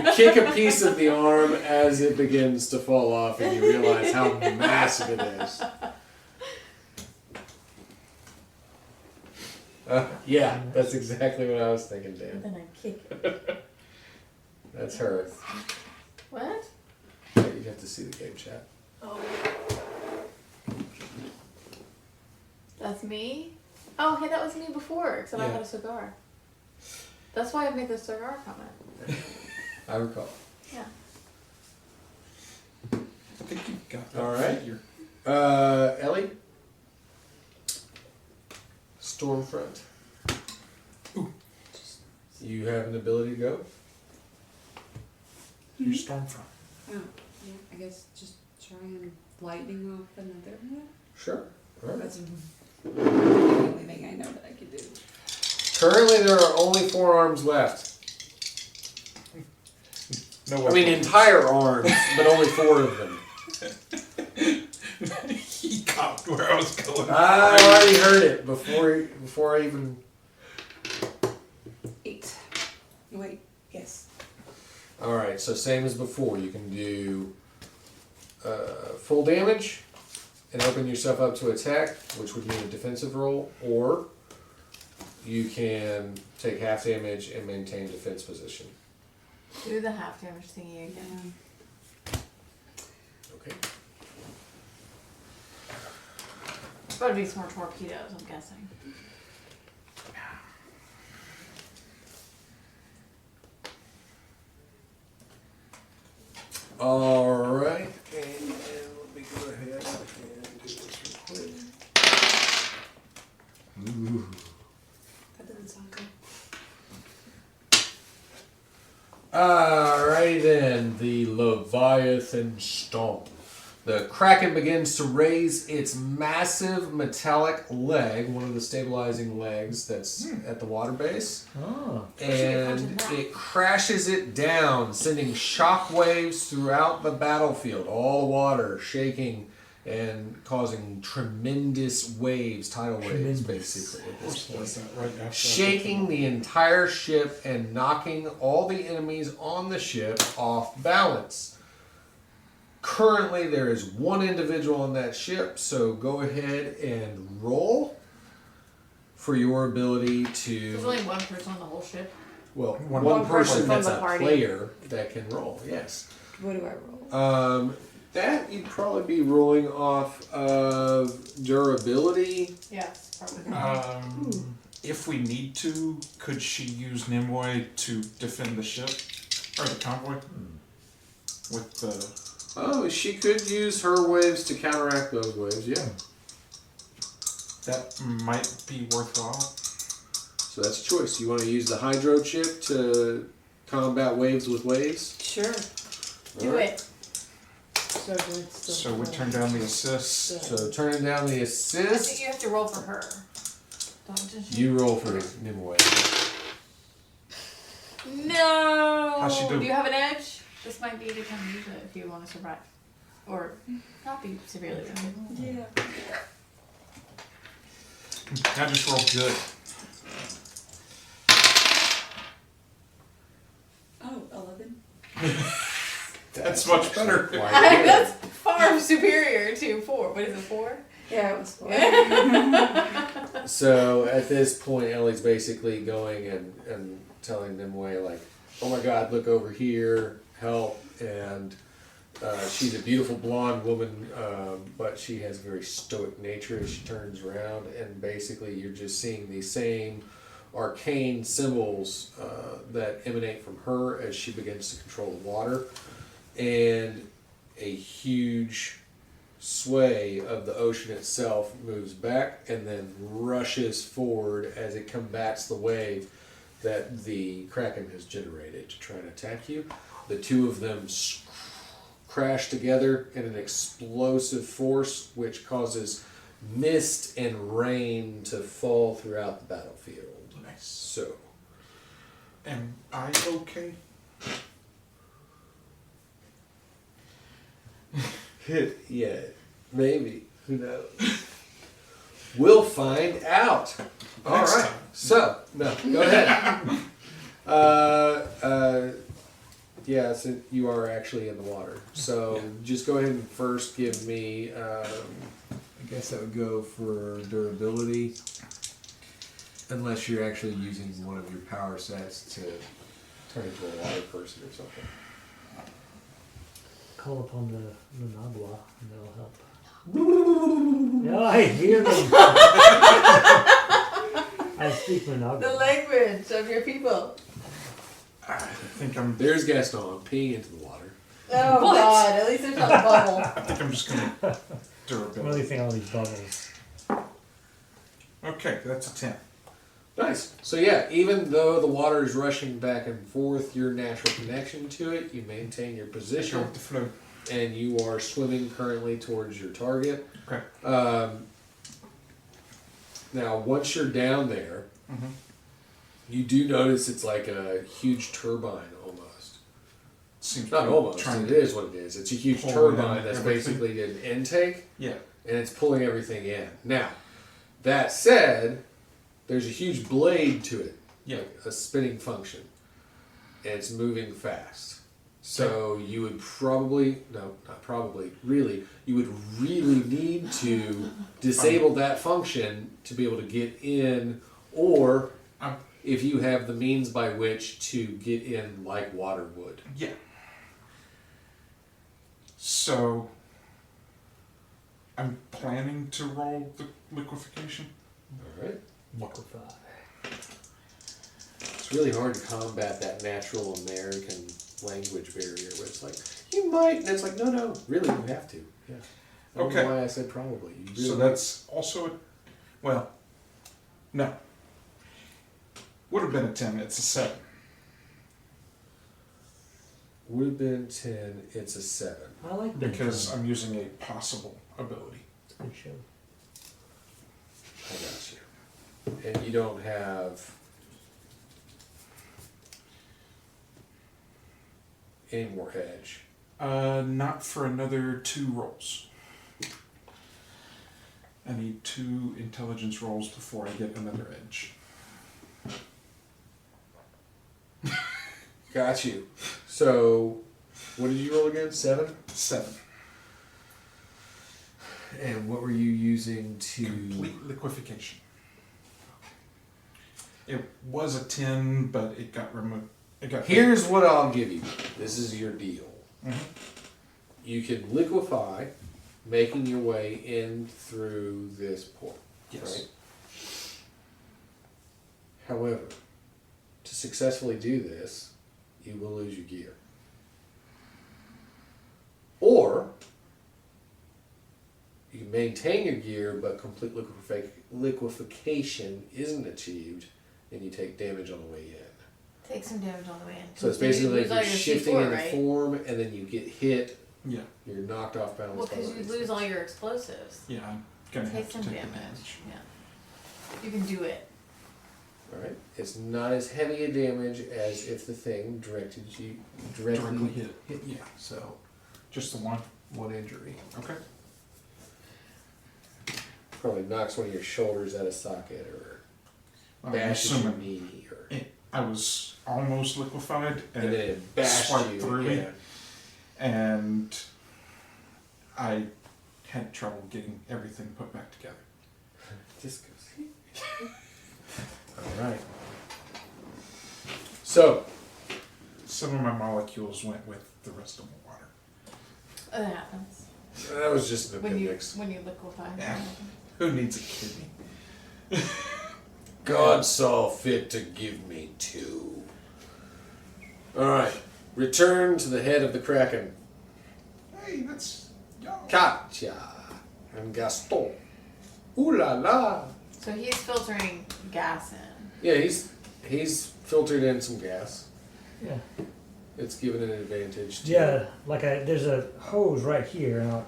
You kick a piece of the arm as it begins to fall off, and you realize how massive it is. Yeah, that's exactly what I was thinking, And Dan. then I kick it. That's her. What? Yeah, you'd have to see the game chat. Oh. That's me? Oh, hey, that was me before, except I Yeah. had a cigar. That's why I made the cigar comment. I recall. Yeah. I think you got that. All right. figure. Ellie? Stormfront. Ooh. You have an ability to go? Your Stormfront. Oh, yeah, I guess just try and lightning off another one. Sure. Alright. That's the only thing I know that I can do. Currently, there are only 4 arms left. No I mean, entire arms, but only 4 of them. He caught where I was going. I already heard it before I even. 8. Wait, yes. Alright, so same as before. You can do full damage and open yourself up to attack, which would mean a defensive roll, or you can take half damage and maintain defense position. Do the half damage thingy again. Okay. Gotta be some more torpedoes, I'm guessing. Alright, and let me go ahead and do this real quick. Ooh. That doesn't sound good. Alrighty then, the Leviathan Storm. The Kraken begins to raise its massive metallic leg, one of the stabilizing legs that's at the water base, Oh. and it crashes it down, sending shock waves throughout the battlefield, all the water shaking and causing tremendous waves, tidal waves basically at this point. Right after Shaking the entire ship and knocking all the enemies on the ship off balance. Currently, there is 1 individual on that ship, so go ahead and roll for your ability There's to. only one person on the whole ship. Well, One one person person from that's the a party. player that can roll, yes. What do I roll? That you'd probably be rolling off of durability. Yes, probably. If we need to, could she use Nimue to defend the ship or the convoy with the? Oh, she could use her waves to counteract those waves, yeah. That might be worthwhile. So that's a choice. You want to use the hydro chip to combat waves with waves? Sure. Do Alright. it. So we turn down the assist. So turning down the I think assist, you have to roll for her. Don't you roll for Nimue. No! How's she do? Do you have an edge? This might be the time to use it if you want to survive. Or not be severely wounded. Yeah. I just rolled good. Oh, 11. That's much better. That's far superior to 4. What is it, 4? Yeah, it was 4. So at this point, Ellie's basically going and telling Nimue, like, oh my god, look over here, help. And she's a beautiful blonde woman, but she has a very stoic nature as she turns around. And basically, you're just seeing the same arcane symbols that emanate from her as she begins to control the water. And a huge sway of the ocean itself moves back and then rushes forward as it combats the wave that the Kraken has generated to try and attack you. The two of them crash together in an explosive force which causes mist and rain to fall throughout the battlefield. Nice. So, Am I okay? yeah, maybe. Who knows? We'll find out. All Next right. time. So, no, go ahead. Yeah, so you are actually in the water. So just go ahead and first give me. I guess that would go for durability. Unless you're actually using one of your power sets to Turn into a water person or something. Call upon the Nabla and they'll help. No, I hear them. I speak Managua. The language of your people. I think I'm. There's Gaston peeing into the water. Oh god, at least there's not a bubble. I think I'm just gonna I'm durability. releasing all these bubbles. Okay, that's a 10. Nice. So yeah, even though the water is rushing back and forth, your natural connection to it, you maintain your Go position, with the flow. and you are swimming currently towards your target. Okay. Now, once you're down there, Mhm. you do notice it's like a huge turbine almost. Seems Not to be almost. trying It to- is what it is. It's a huge pull turbine in that's everything. basically an intake, Yeah. and it's pulling everything in. Now, that said, there's a huge blade to it, Yeah. like a spinning function, and it's moving fast. So you would probably, no, not probably, really, you would really need to disable that function to be able to get in, or Um, if you have the means by which to get in like water would. Yeah. So, I'm planning to roll the liquefaction. Alright. Liquefy. It's really hard to combat that natural American language barrier where it's like, you might, and it's like, no, really, you have to. Yeah. I don't know Okay. why I said probably. You really So that's also a, well, no. Would have been a 10, it's a 7. would have been 10, it's a 7. I like Because Benton. I'm using a possible ability. It's a good show. I got you. And you don't have any more edge. Not for another 2 rolls. I need 2 intelligence rolls before I get another edge. Got you. So, what did you roll again? 7? 7. And what were you using to... Complete liquefaction. It was a 10, but it got removed. It got Here's what I'll give you. This is your deal. Mhm. You can liquefy, making your way in through this port. Yes. Right? However, to successfully do this, you will lose your gear. Or, you can maintain your gear, but complete liquefaction isn't achieved, and you take damage on the way in. Take some damage on the way in. So it's You basically lose like all you're your shifting C4, into right? form, and then you get hit, Yeah. you're knocked off balance. Well, by because you lightning. lose all your explosives. Yeah, I'm gonna Take have to some take damage. the damage. Yeah. You can do it. Alright, it's not as heavy a damage as if the thing directly Directly hit. you. Yeah. So, Just the one. one injury. Okay. Probably knocks one of your shoulders out of socket, or I'm bashes your assuming knee, or... I was almost liquefied, And then it bashed swiped you. through me. Yeah. and I had trouble getting everything put back together. Just goes... Alright. So, Some of my molecules went with the rest of the water. That happens that was just an when you appendix. liquefy. Yeah. Who needs a kidney? God saw fit to give me 2. Alright, return to the head of the Kraken. Hey, that's y'all. Katya and Gaston. Ooh la la. So he's filtering gas in. Yeah, he's filtered in some gas. Yeah. It's given an advantage to Yeah, like there's a hose right here, and I'll.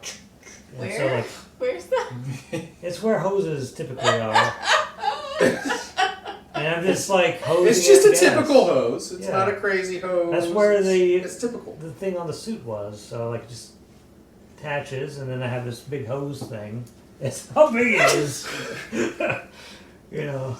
And so Where? like, Where's that? it's where hoses typically are. And I'm just like hosing. It's just it a with typical gas. hose. It's Yeah. not a crazy hose. That's where It's typical. the thing on the suit was. So like, it just attaches, and then I have this big hose thing. It's how big it is. You know.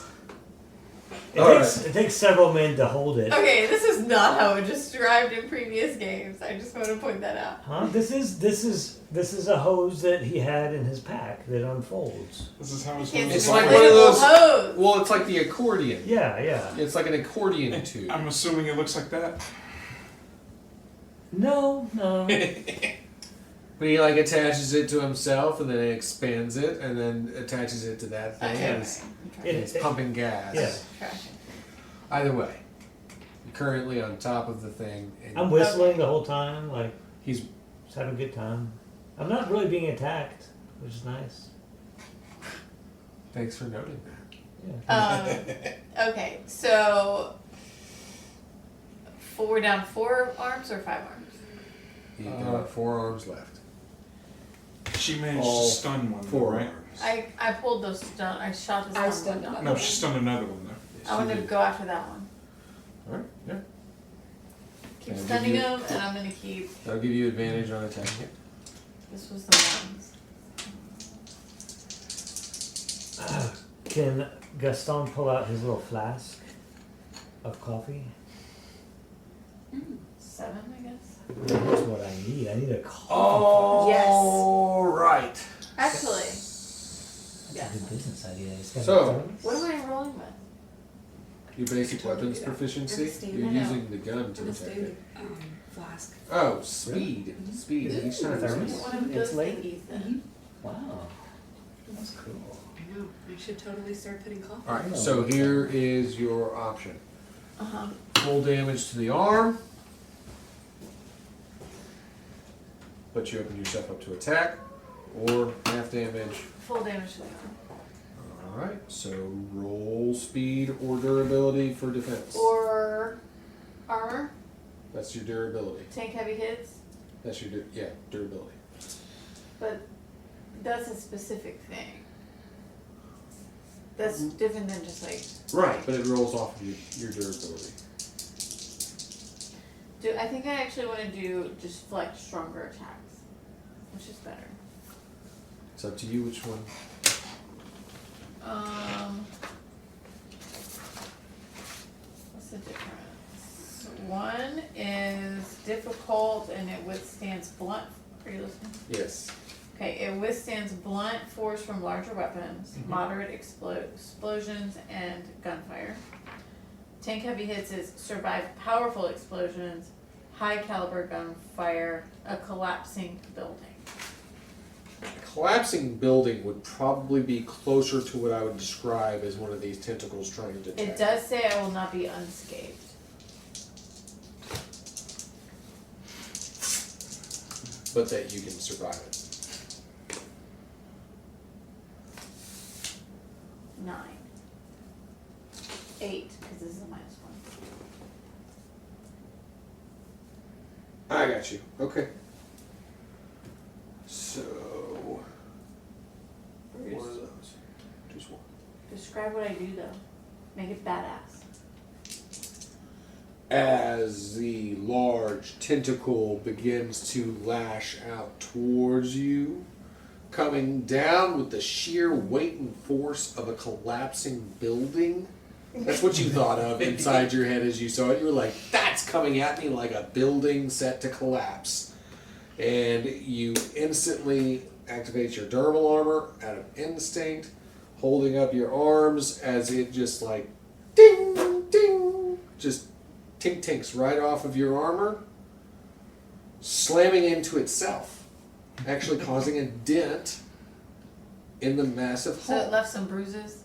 It takes several men to hold it. Okay, this is not how it was described in previous games. I just want to point that out. Huh? This is a hose that he had in his pack that unfolds. This is how it's It's It's a like supposed one of inflatable those- hose. Well, it's like the accordion. Yeah, yeah. It's like an accordion tube. I'm assuming it looks like that. No. But he like attaches it to himself and then expands it and then attaches it to that thing and it's, It- it's pumping gas. Yeah. Tracking. Either way, you're currently on top of the thing and I'm whistling the whole time, like he's just having a good time. I'm not really being attacked. which is nice. Thanks for noting that. Okay, so we're down 4 arms or 5 arms? You got 4 arms left. She managed All to stun one, though, 4 right? arms. I pulled those stun. I shot the I stun stunned one down. No, she stunned another one, though. Yes, I want you to did. go after that one. Alright, yeah. Keep I'll give stunning you- him, and I'm gonna keep. That'll give you advantage on attacking it. This was the ones. Can Gaston pull out his little flask of coffee? 7, I guess. That's what I need. I need a coffee. All right. Actually, That's yes. a good business idea. It's got So- a thermos. What am I rolling with? Your basic weapons proficiency. It's a You're I know. using the gun to The attack standard it. flask. Oh, speed. Speed. Is it Each time. thermos? One of those Insulated? thingies then. Wow. That's cool. I know. I should totally start putting coffee. Alright, so here is your option. Uh-huh. Full damage to the arm. But you open yourself up to attack. Or half damage. Full damage to the arm. Alright, so roll speed or durability for defense. Or armor. That's your durability. Tank heavy hits. That's your, durability. But that's a specific thing. That's different than just like. Right, but it rolls off of your durability. I think I actually want to do just flex stronger attacks, which is better. It's up to you which one. What's the difference? One is difficult and it withstands blunt. Are you listening? Yes. Okay, it withstands blunt force from larger weapons, moderate explosions, and gunfire. Tank heavy hits is survive powerful explosions, high caliber gunfire, a collapsing building. Collapsing building would probably be closer to what I would describe as one of these tentacles trying to attack. It does say I will not be unscathed. But that you can survive it. 9. 8, because this is a -1. I got you. Okay. So one of those. Just one. Describe what I do though. Make it badass. As the large tentacle begins to lash out towards you, coming down with the sheer weight and force of a collapsing building. That's what you thought of inside your head as you saw it. You were like, that's coming at me like a building set to collapse. And you instantly activate your durable armor out of instinct, holding up your arms as it just like ding, ding, just tink-tinks right off of your armor, slamming into itself, actually causing a dent in the massive So it hull. left some bruises.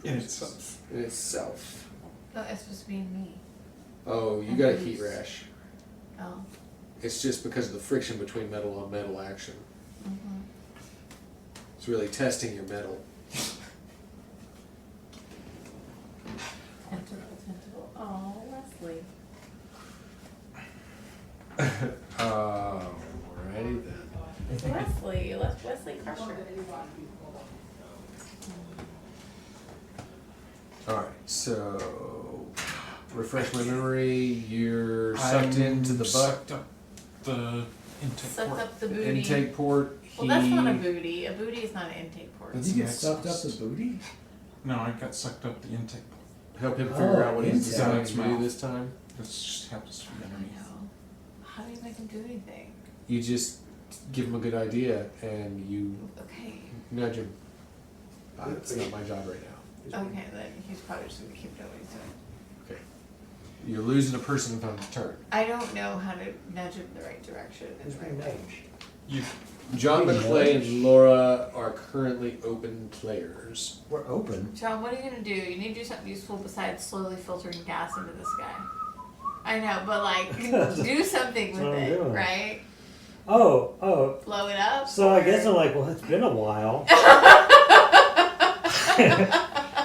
In itself. In itself. No, it's supposed to be in me. Oh, you got a heat rash. Oh. It's just because of the friction between metal on metal action. Mm-hmm. It's really testing your metal. Tentacle. Oh, Leslie. Alrighty then. Wesley Crusher. Alright, so refresh my memory, you're sucked into the butt. Sucked up the intake Sucked port. up the booty. Intake port. Well, that's not a booty. A booty is not an intake port. Does he get stuffed up the booty? No, I got sucked up the intake port. Help him figure out what he's intake. deciding to do Mouth. this time. This just happens to be I underneath. know. How do you make him do anything? You just give him a good idea and you Okay. nudge him. It's not my job right now. Okay, then he's probably just gonna keep doing what he's doing. Okay. You're losing a person on the turn. I don't know how to nudge him in the right direction. in the right way. You John McClay and Laura are currently open players. We're open. John, what are you gonna do? You need to do something useful besides slowly filtering gas into this guy. I know, but like, do something with That's what I'm it, doing. right? Oh. Blow it up? So I guess I'm like, well, it's been a while.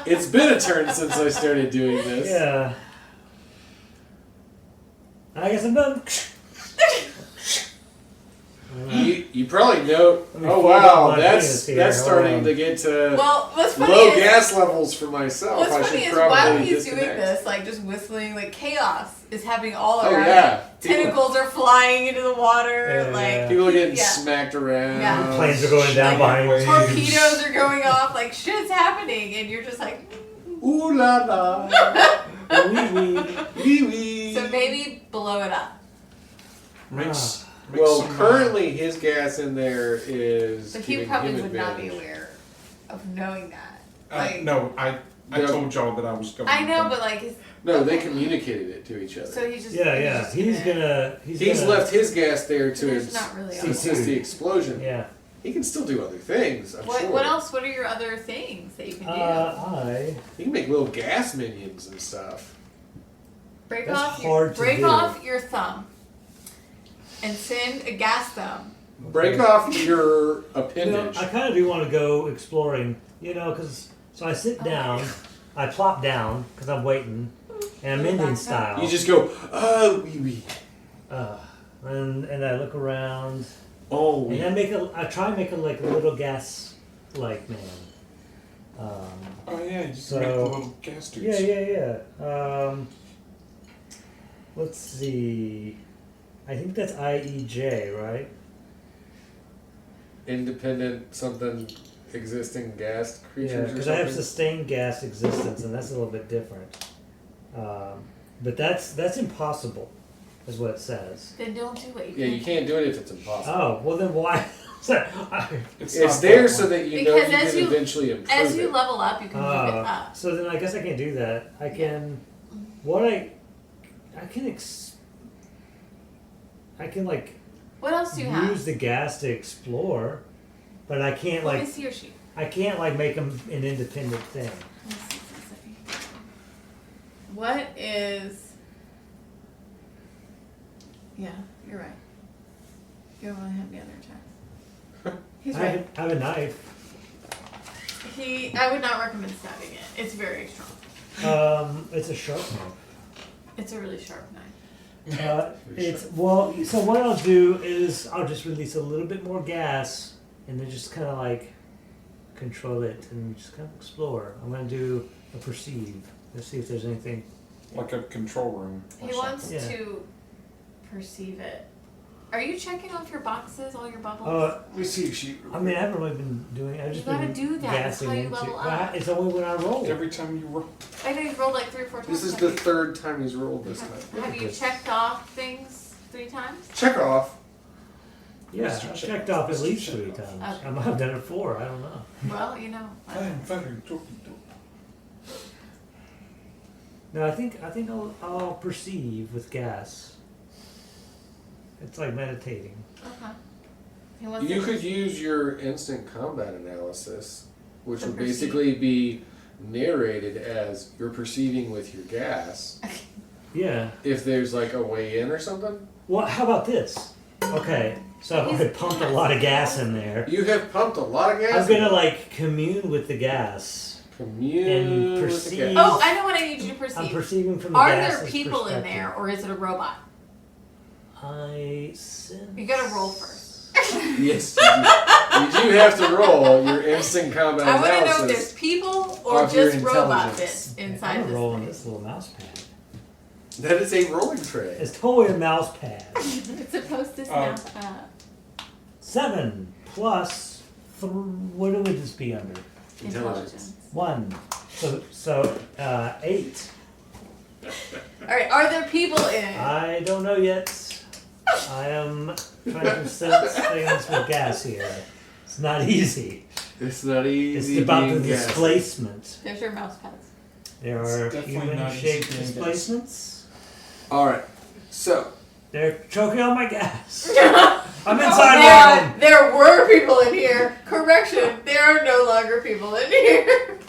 It's been a turn since I started doing this. Yeah. I guess I'm done. You probably know. Let me Oh fold up wow, my that's penis here. that's Hold starting on. to get to Well, what's funny low is, gas levels for myself. what's I funny should is while probably he's disconnect. doing this, like just whistling, like chaos is happening all Oh around. yeah, Tentacles are flying into the water. Yeah, like yeah. people are getting yeah. smacked around. Yeah. Planes are going down behind Waves. you. torpedoes are going off. Like shit's happening, and you're just like. Ooh la la. Wee wee. Wee wee. So maybe blow it up. Makes Well, some, currently his gas in there is. But he giving probably him would not be advantage. aware of knowing that. no, I No. told y'all that I was going. I know, to- but like, his, No, they okay. communicated it to each other. So he's just Yeah. He's gonna. He's gonna, left his gas there to There's not really a assist the explosion. Yeah. He can still do other things, I'm sure. What else? What are your other things that you can do? He can make little gas minions and stuff. break that's off hard to break do. off your thumb, and send a gas thumb. Break off your You know, appendage. I kind of do want to go exploring, because so I sit down, I plop down because I'm waiting, and I'm Indian style. You just go, oh, wee wee. And I look around, Oh, and wee. I try and make a like a little gas like man. Oh yeah, you So- can make the little gas tubes. Yeah. Let's see. I think that's IEJ, right? Independent something existing gas Yeah, creatures or because I have something. sustained gas existence, and that's a little bit different. But that's impossible, is what it says. Then don't do it. Yeah, you can't do it if it's impossible. Oh, well then why? Sorry, It's not there that so one. that you know Because you as can you- eventually improve As you it. level up, you can move it up. so then I guess I can't do that. I can. What I can like What else do you have? use the gas to explore, but I can't Let me like see your sheet. I can't like make them an independent thing. Let's see. What is? Yeah, you're right. You're gonna have the other attack. He's I right. have a knife. I would not recommend stabbing it. It's very strong. It's a sharp knife. It's a really sharp knife. So what I'll do is I'll just release a little bit more gas and then just kind of like control it and just kind of explore. I'm gonna do a perceive. Let's see if there's anything. Like a control room. or He wants something. Yeah. to perceive it. Are you checking off your boxes, all your bubbles? Let me see if she. I mean, I haven't really been doing. I've just You gotta been do that. That's gassing how you into. level Well, up. it's only when I roll. Every time you roll. I know you've rolled like 3 or 4 times. This is have the you? third time he's rolled this time. Have you checked off things 3 times? Check off. Yeah, Mr. I've Check- checked off at Mr. least Check 3 off. times. Okay. I might have done it 4. I don't know. Well, I I don't am know. very talking to. No, I think I'll perceive with gas. It's like meditating. Okay. He wants You to- could use your instant combat analysis, which To would perceive. basically be narrated as you're perceiving with your gas. Yeah. If there's like a way in or something, Well, how about this? Okay, so He's- I pumped a lot of gas in there. you have pumped a lot of gas. I'm gonna like commune with the gas. commune and with the perceive- gas. Oh, I know what I need you to I'm perceive. perceiving from the Are gas. there people in there, or is it a robot? I sense. You gotta roll first. Yes, you do have to roll your instant combat I want to know if analysis. there's people or Of your just robot intelligence. bits I'm inside gonna this roll on thing. this little mouse pad. That is a rolling tray. It's totally a mouse pad. It's supposed to Oh. snap up. 7 plus. What would this be under? Intelligence. 1. So 8. Alright, are there people in it? I don't know yet. I am trying to sense things with gas here. It's not easy. It's not easy. It's about the being gassy. displacement. There's your mouse pads. There It's are definitely not human-shaped easy being gas. displacements. All right, so They're choking on my gas. I'm Oh, inside one. there were people in here. Correction, there are no longer people in here.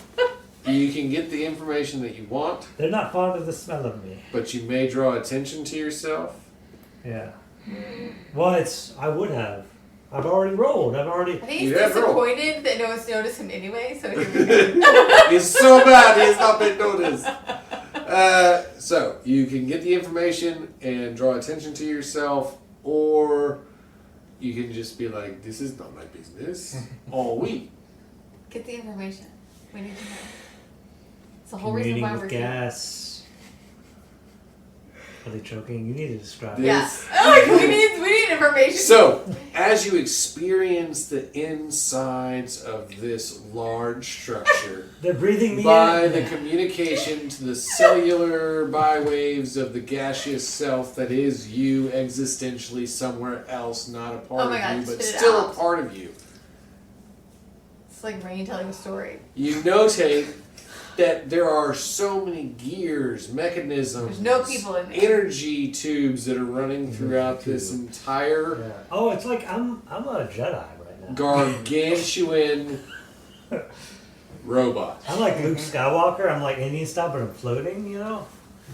you can get the information that you want, They're not fond of the smell of me. but you may draw attention to yourself. Yeah. Well, I would have. I've already rolled. I think he's You have rolled. disappointed that no one's noticed him anyway, so here we go. He's so bad he has not been noticed. So you can get the information and draw attention to yourself, or you can just be like, "This is not my business." All we. Get the information. We need to know. It's the whole Commuting reason why with we're gas. Are they choking? You need to describe here. it. Yes. Oh, we need information. So, as you experience the insides of this large structure, They're breathing me by in. the communication to the cellular bywaves of the gaseous self that is you existentially somewhere else, not a part Oh my of God, you, but spit it still out. a part of you. It's like Rain telling a story. You notate that there are so many gears, mechanisms, There's no people in there. energy tubes that are running throughout this entire Yeah. Oh, it's like I'm a Jedi right now. gargantuan robot. I'm like Luke Skywalker. I'm like Indian style, but I'm floating. You know,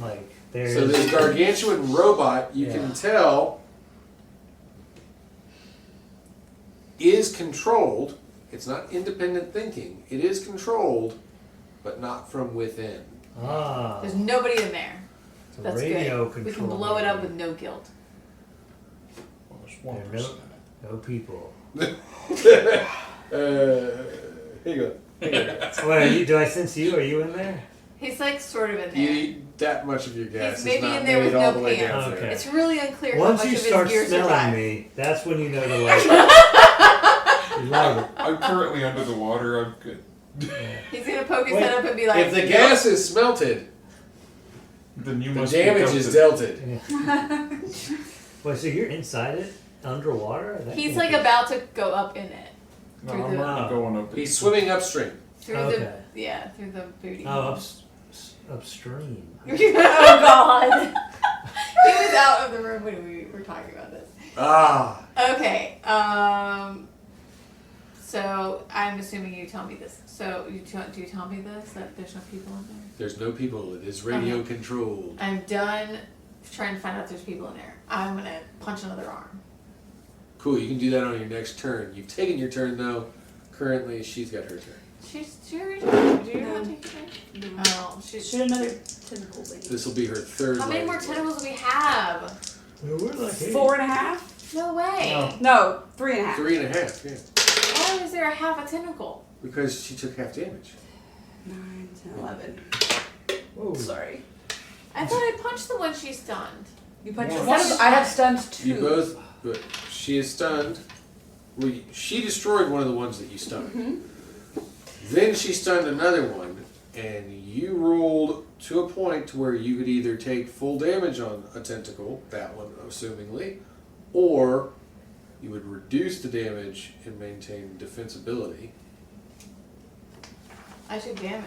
like there's. So this gargantuan robot, you can tell, is controlled. It's not independent thinking. It is controlled, but not from within. Ah. There's nobody in there. It's a That's radio good. control. We can blow it up with no guilt. Well, there's There 1%. no people. Here you go. Wait, do I sense you? Are you in there? He's like sort of in You there. eat that much of your gas. He's maybe is not in there made with all no the way pants. down Okay. there. It's really unclear Once how you much of start his gear smelling survived. me, that's when you know to like. you love it. I'm currently under the water. I'm good. He's gonna poke his Wait, head up and be like, If the gas is smelted, Then you the must damage be is delta. delted. Wait, so you're inside it, underwater? That he's can't like be- about to go up in it. No, Through I'm the- not going up. He's swimming upstream. Through Okay. through the booty. Oh, upstream. Oh God. He was out of the room when we were talking about this. Ah. Okay. So I'm assuming you tell me this. So do you tell me this that there's no people in there? There's no people. It is radio controlled. I'm done trying to find out if there's people in there. I'm gonna punch another arm. Cool. You can do that on your next turn. You've taken your turn though. Currently, she's got her turn. She already told you. Do you No. not take your turn? No. Oh, Should another tentacle lady. This will be her third. How many more landing. tentacles do we have? We're like 4.5? No way. No, 3.5. 3.5. Yeah. Why is there a half a tentacle? Because she took half damage. 9, 10, 11. Whoa. Sorry. I thought I punched the one she stunned. You punched One. one of I have stunned 2. You both. But she is stunned. Well, she destroyed one of the ones that you stunned. Mm-hmm. Then she stunned another one, and you rolled to a point to where you could either take full damage on a tentacle, that one assumingly, or you would reduce the damage and maintain defensibility. I took damage.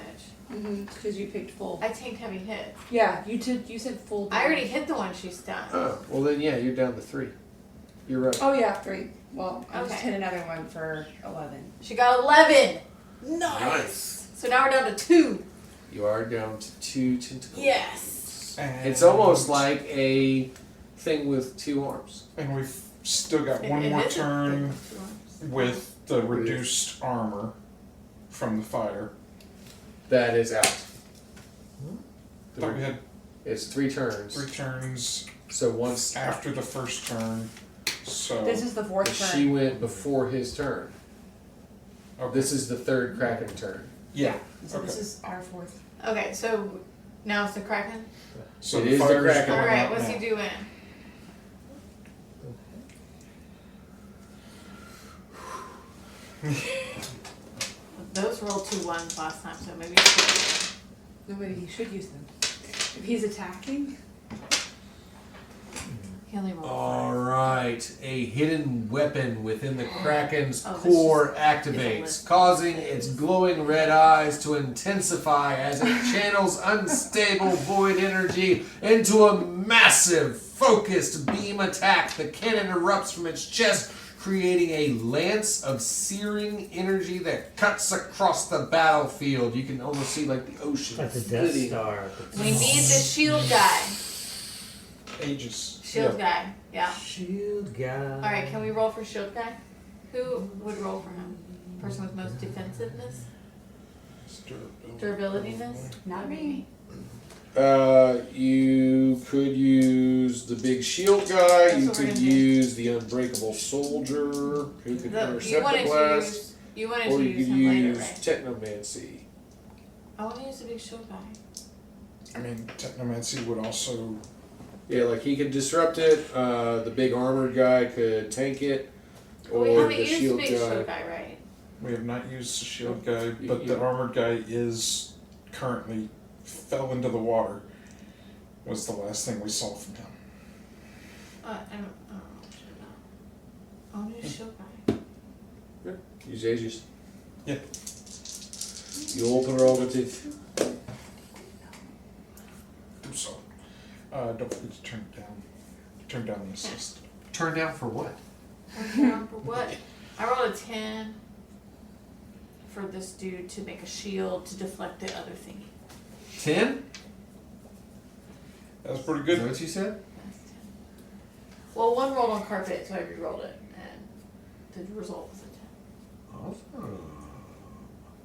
Because you picked full. I tanked heavy hits. Yeah, you said full. I already hit the one she stunned. Oh, well then yeah, you're down to 3. You're right. Oh yeah, 3. Well, I just Okay. hit another one for 11. She got 11. Nice. So now we're down to 2. You are down to 2 tentacles. Yes. It's almost like a thing with 2 arms. And we've still got one It more is a turn thing with 2 arms. with the reduced armor from the fire. That is out. Thought we had It's 3 turns. 3 turns So once after the first turn. So This is the 4th turn. she went before his turn. okay. This is the 3rd Kraken turn. yeah. So Okay. this is our 4th. Okay, so now it's the Kraken. So It the is the fire's Kraken. going All right, out what's now. he doing? Those rolled 2 1s last time, so maybe. Nobody he should use them. If he's attacking, He only rolled All right, a hidden weapon within the Kraken's Oh, this core is- activates, is a causing its glowing red eyes to intensify as it channels unstable void energy into a massive, focused beam attack. The cannon erupts from its chest, creating a lance of searing energy that cuts across the battlefield. You can almost see like the ocean Like the Death splitting. Star. We need the shield guy. Aegis. Shield guy. Yeah. Shield guy. All right. Can we roll for shield guy? Who would roll for him? Person with most defensiveness, durabilityness. Not That'd be me. You could use the big shield guy. That's You what we're could gonna do. use the unbreakable soldier who could You intercept wanted the to blast, use. You wanted or to you use could him later, use right? technomancy. I want to use the big shield guy. I mean, technomancy would also. Yeah, like he could disrupt it. The big armored guy could tank it, Well, we or haven't the used the shield big guy. shield guy, right? We have not used the shield guy, but You- the armored guy is currently fell into the water. Was the last thing we saw from him. I don't know. I want to use shield guy. Use Aegis. Yeah. Your prerogative. Do so. Don't forget to turn it down. Turn down the assist. Turn down for what? For what? I rolled a 10 for this dude to make a shield to deflect the other thingy. 10? That's pretty Is that good. what you said? That's 10. Well, one rolled on carpet, so I re-rolled it, and the result was a 10. Awesome.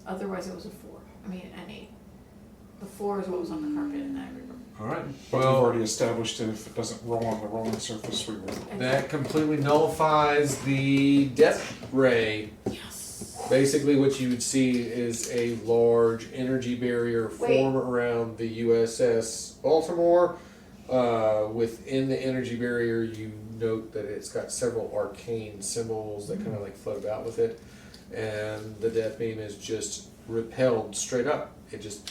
Otherwise, it was a 4. I mean, an 8. The 4 is what was on the carpet, and I re-rolled. All right. But we've Well, already established that if it doesn't roll on the rolling surface, we will. that completely nullifies the depth ray. Yes. Basically, what you would see is a large energy barrier Wait. form around the USS Baltimore. Within the energy barrier, you note that it's got several arcane symbols that kind of like float about with it, and the death beam is just repelled straight up. It just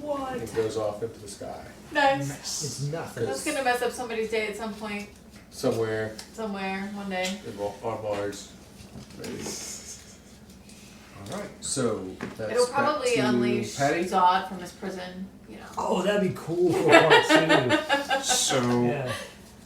What? it goes off into the sky Nice. It's nothing. That's gonna mess up somebody's day at some point, somewhere somewhere, one day. on Mars. All right. So that's It'll back probably to unleash Patty. Zod from his prison, you know. Oh, that'd be cool for part 2. So Yeah.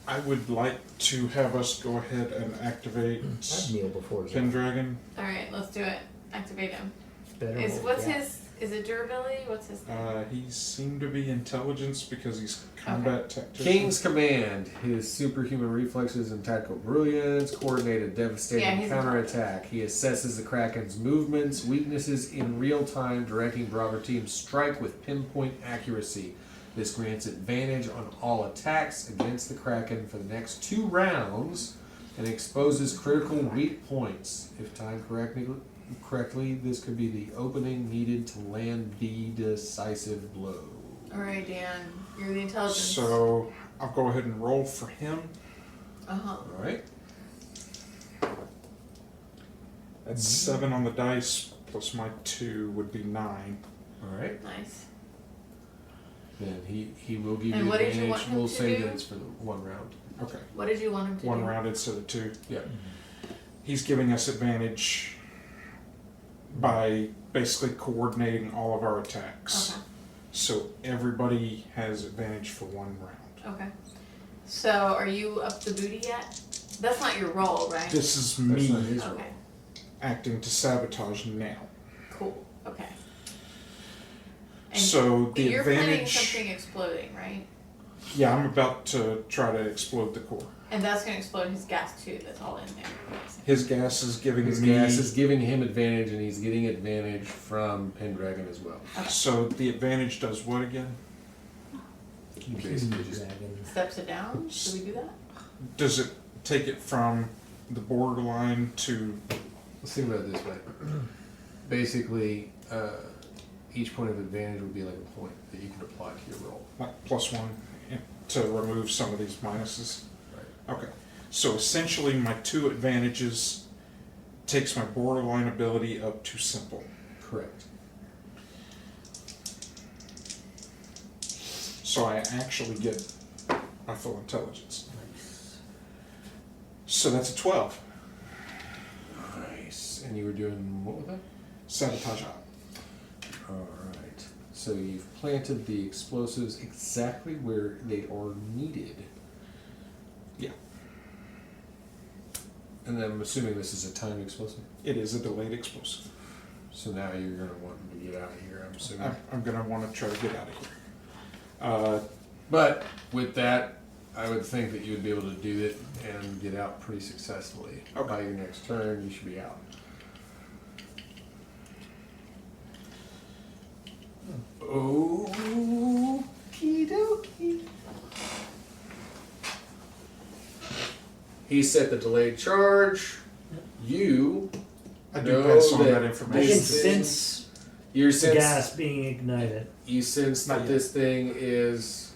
I would like to have us go ahead and activate I'd kneel before Zod. Pendragon. Alright, let's do it. Activate him. Better roll What's gas. his, is it durability? What's his thing? He seemed to be intelligence because he's combat tactician. King's Command. His superhuman reflexes and tactical brilliance, coordinated, devastating Yeah, he's counterattack. He assesses the Kraken's movements, weaknesses in real time, directing Bravo team's strike with pinpoint accuracy. This grants advantage on all attacks against the Kraken for the next 2 rounds and exposes critical weak points. If timed correctly, this could be the opening needed to land the decisive blow. Alright, Dan. You're the intelligence. So I'll go ahead and roll for him. Uh-huh. All right. That's 7 on the dice, plus my 2 would be 9. All right. Nice. Then he will give And you what did you advantage. want him We'll to say do? that it's for the 1 round. Okay. What did you want him to do? 1 round instead of 2. Yeah. He's giving us advantage by basically coordinating all of our attacks. Okay. So everybody has advantage for 1 round. Okay. So, are you up the booty yet? That's not your role, right? This is That's not me his Okay. acting to sabotage now. Cool. Okay. And So the you're planning advantage. something exploding, right? Yeah, I'm about to try to explode the core. And that's gonna explode his gas too. That's all in there. His gas is giving His me. gas is giving him advantage, and he's getting advantage from Pendragon as well. Okay. So the advantage does what again? He basically just Dragon. Steps it down. Should we do that? Does it take it from the borderline to? let's think about it this way. Basically, each point of advantage would be like a point that you can apply to your roll. Like +1 to remove some of these minuses. Right. Okay. So essentially, my 2 advantages takes my borderline ability up to simple. Correct. So I actually get my full intelligence. So that's a 12. Nice. And you were doing what with that? Sabotage. All right. So you've planted the explosives exactly where they are needed. Yeah. And then I'm assuming this is a timed explosive. It is a delayed explosive. So now you're gonna want them to get out of here. I'm assuming. I'm gonna want to try to get out of here. But with that, I would think that you would be able to do it and get out pretty successfully. Okay. By your next turn, you should be out. Okie dokie. He set the delayed charge. You I do know pass on that I can information. sense Your the sense gas being ignited. you sense Not that yet. this thing is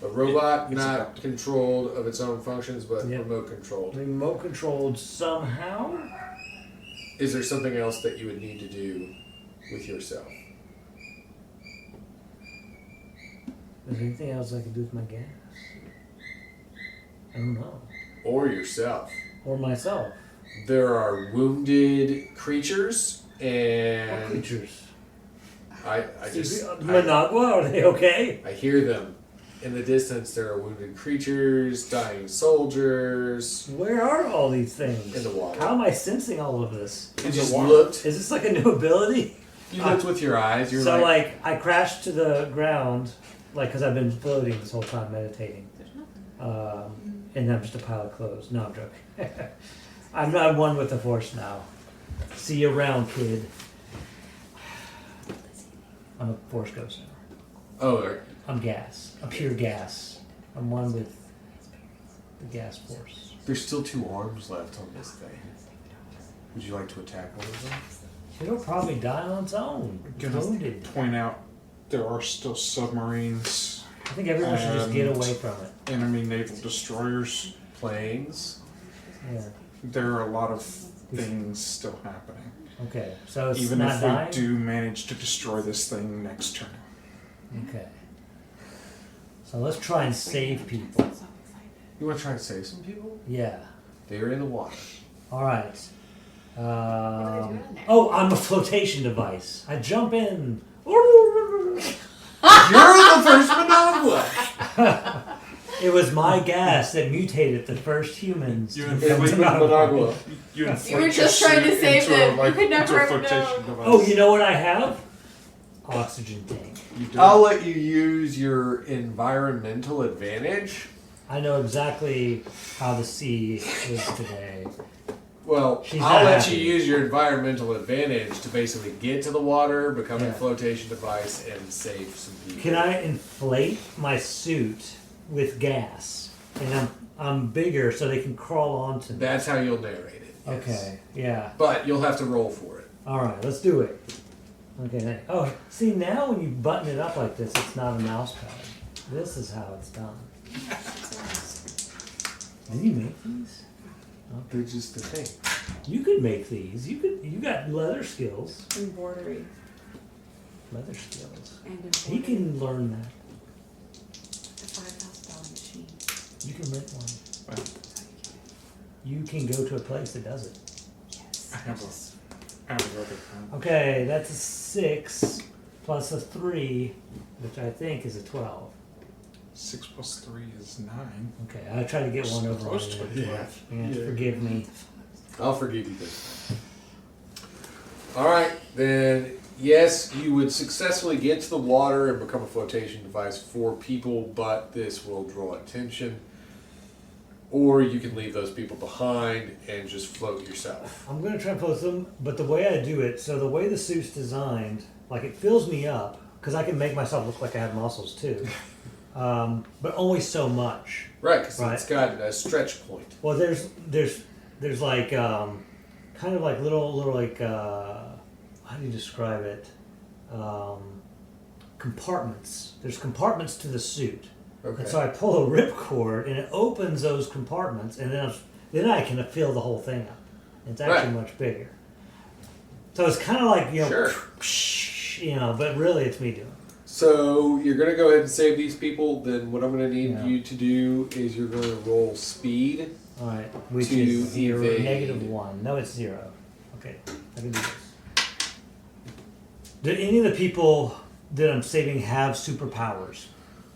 a robot, It's not adapted. controlled of its own functions, but Yep. remote controlled. Remote controlled somehow? Is there something else that you would need to do with yourself? Is there anything else I can do with my gas? I don't know. Or yourself? Or myself. There are wounded creatures, What and creatures? I Managua, are they okay? I hear them. In the distance, there are wounded creatures, dying soldiers Where are all these things? in the water. How am I sensing all of this? You just looked. Is this like a new ability? You looked with your eyes. You're So like, I crashed to the ground, because I've been floating this whole time meditating. And I'm just a pile of clothes. No, I'm joking. I'm not one with the force now. See you around, kid. I'm a force ghost now. oh, I'm gas. I'm pure gas. I'm one with the gas force. there's still 2 arms left on this thing. Would you like to attack one of them? It'll probably die on its own. It's Gonna wounded. point out there are still submarines, I think everyone should just get and- away from it. enemy naval destroyers. Planes. Yeah. There are a lot of things still happening. Okay. So it's Even not if dying? we do manage to destroy this thing next turn. Okay. So let's try and save people. You want to try and save some people? Yeah. They're in the water. All right. What are they doing there? Oh, I'm a flotation device. I jump in. You're the first Managua! It was my gas that mutated the first humans. You to inflate become Managua. You You were just trying to save them. You could never have known. Device. Oh, you know what I have? Oxygen tank. You do. I'll let you use your environmental advantage. I know exactly how the sea is today. Well, She's I'll not let happy. you use your environmental advantage to basically get to the water, become Yeah. a flotation device, and save some people. Can I inflate my suit with gas? And I'm bigger, so they can crawl onto me. That's how you'll narrate it. Yes. Okay. Yeah. But you'll have to roll for it. All right. Let's do it. Okay. Oh, see now when you button it up like this, it's not a mouse pad. This is how it's done. Did you make these? They're just a thing. You could make these. You got leather skills. Embroidery Leather skills. and He embroidery. can learn that. A $5,000 machine. You can rent one. Well, That's how you get it. You can go to a place that does it. Yes. I have a other kind. Okay, that's a 6 plus a 3, which I think is a 12. 6 plus 3 is 9. Okay, I tried to get one over on Close to you. it. Yeah, forgive me. I'll forgive you this. Alright, then yes, you would successfully get to the water and become a flotation device for people, but this will draw attention. Or you can leave those people behind and just float yourself. I'm gonna try and post them, but the way I do it, so the way the suit's designed, like it fills me up, because I can make myself look like I have muscles too. But only so much. Right, because Right. it's got a stretch point. Well, there's like kind of like little like how do you describe it? Compartments. There's compartments to the suit, Okay. and so I pull a ripcord and it opens those compartments, and then I can fill the whole thing up. It's actually much bigger. So it's kind of like Sure. but really it's me doing it. So you're going to go ahead and save these people. Then what I'm going to need Yeah. you to do is you're going to roll speed. All right, which To is 0, evade. -1. No, it's 0. Okay, I can do this. Did any of the people that I'm saving have superpowers?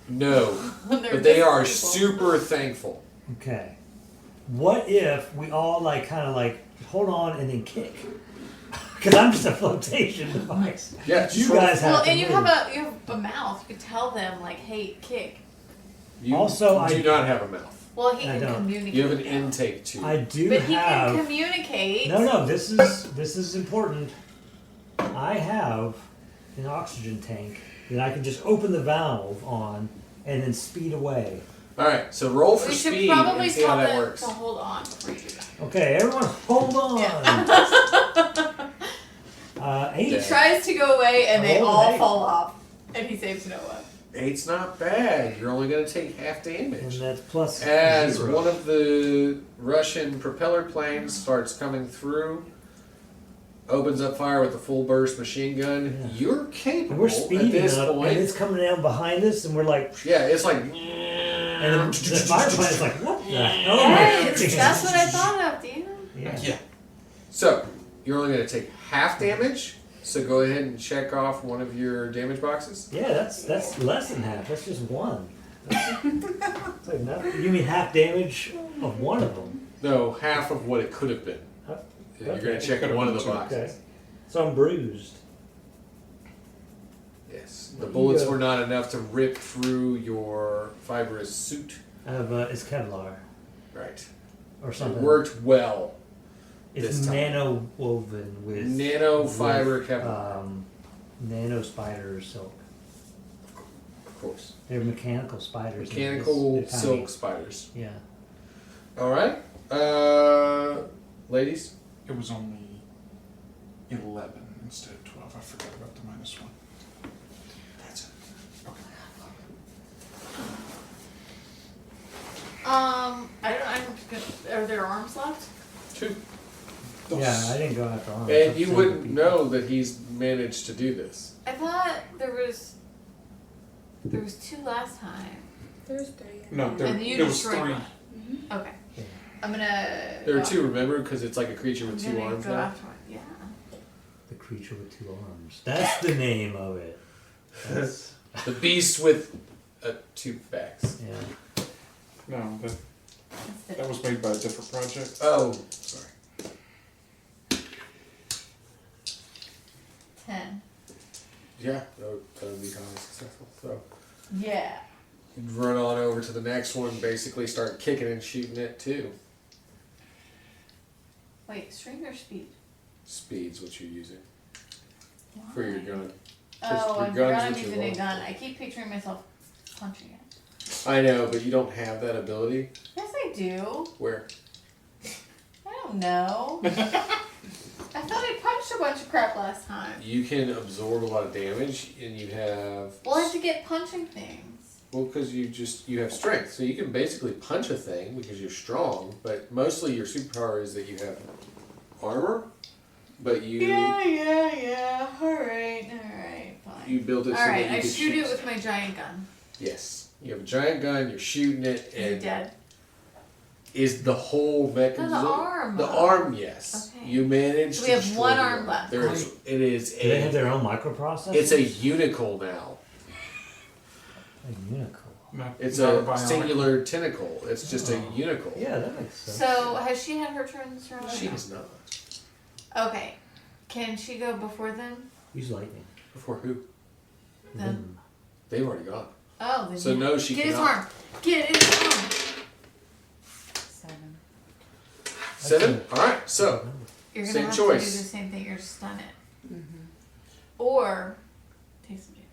No, They're but they just are people. super thankful. Okay. What if we all kind of hold on and then kick? Because I'm just a flotation device. Yeah, it's You short. guys have Well, to and you move. have a mouth. You could tell them like, hey, kick. You Also, do I- not have a mouth. Well, he I can don't. communicate. You have an now. intake tube. I do But he have. can communicate. No, this is important. I have an oxygen tank that I can just open the valve on and then speed away. All right, so roll for We should speed probably and see how tell that them works. to hold on before you do that. Okay, everyone, hold on. He 8. tries to go away and they Oh, all hey. fall off, and he saves Noah. 8's not bad. You're only going to take half And damage. that's plus As 0. one of the Russian propeller planes starts coming through, opens up fire with a full burst machine gun, Yeah. you're And capable we're at speeding this up, point. and it's coming down behind us, and we're like, Yeah, it's like. and then the fire plane's like, what the hell? am I Hey, doing? that's what I thought of, do you? Yeah. So, you're only going to take half damage. So go ahead and check off one of your damage boxes. Yeah, that's less than half. That's just one. It's like nothing. You mean half damage of one of them? No, half of what it could have been. Huh? You're going to It check could have one of been the two. boxes. Okay. So I'm bruised. Yes. The Well, bullets you, were not enough to rip through your fibrous suit. I have it's Kevlar Right. or It something. worked well. It's this time. nano woven with Nano with, fiber Kevlar. nano spider silk. Of course. They're mechanical spiders. Mechanical They're tiny. silk spiders. Yeah. All right. Ladies? It was only 11 instead of 12. I forgot about the -1. That's it. Are there arms left? 2. Yeah, I didn't go after arms. And I'm you saying wouldn't people. know that he's managed to do this. I thought there was 2 last time. There's 3. No, And there you was destroyed 3. one. Okay. Yeah. I'm gonna. There are go- 2, remember? Because it's like a creature I'm with 2 gonna arms go now. after one. Yeah. The creature with 2 arms. That's the name of it. That's, The beast with 2 backs. yeah. No, That's that the, was made by a different project. Oh, sorry. 10. Yeah, that would be kind of successful. So Yeah. you'd run on over to the next one, basically start kicking and shooting it too. Wait, string or speed? Speed's what you're using for your gun. Oh, your I gun's forgot I'm what you're using a rolling gun. for. I keep picturing myself punching it. I know, but you don't have that ability. Yes, I do. Where? I don't know. I thought I punched a bunch of crap last time. You can absorb a lot of damage, and you have Well, I have to get punching things. well, because you have strength, so you can basically punch a thing because you're strong. But mostly your superpower is that you have armor, but you Yeah. Alright, fine. you built it so Alright, that you I could shoot it with my giant gun. Yes. You have a giant gun, you're shooting it, Is it and dead? is the whole mechanism. No, the arm. The arm, yes. Okay. You managed So to we have destroy one the arm left. There is it is Do they have a their own microprocessor? it's a unicle now. A unicle. Not, It's not a bionic. singular tentacle. It's just a Oh. unicle. Yeah, that makes sense. So, has she had her turn this round? She is not. Okay. Can she go before them? Use lightning. Before who? Them. They've already gone. Oh, then So yeah. no, she Get his cannot. arm. Get his arm. 7. 7? Alright, so You're gonna Same have choice. to do the same thing. You're gonna stun it. Or take some damage.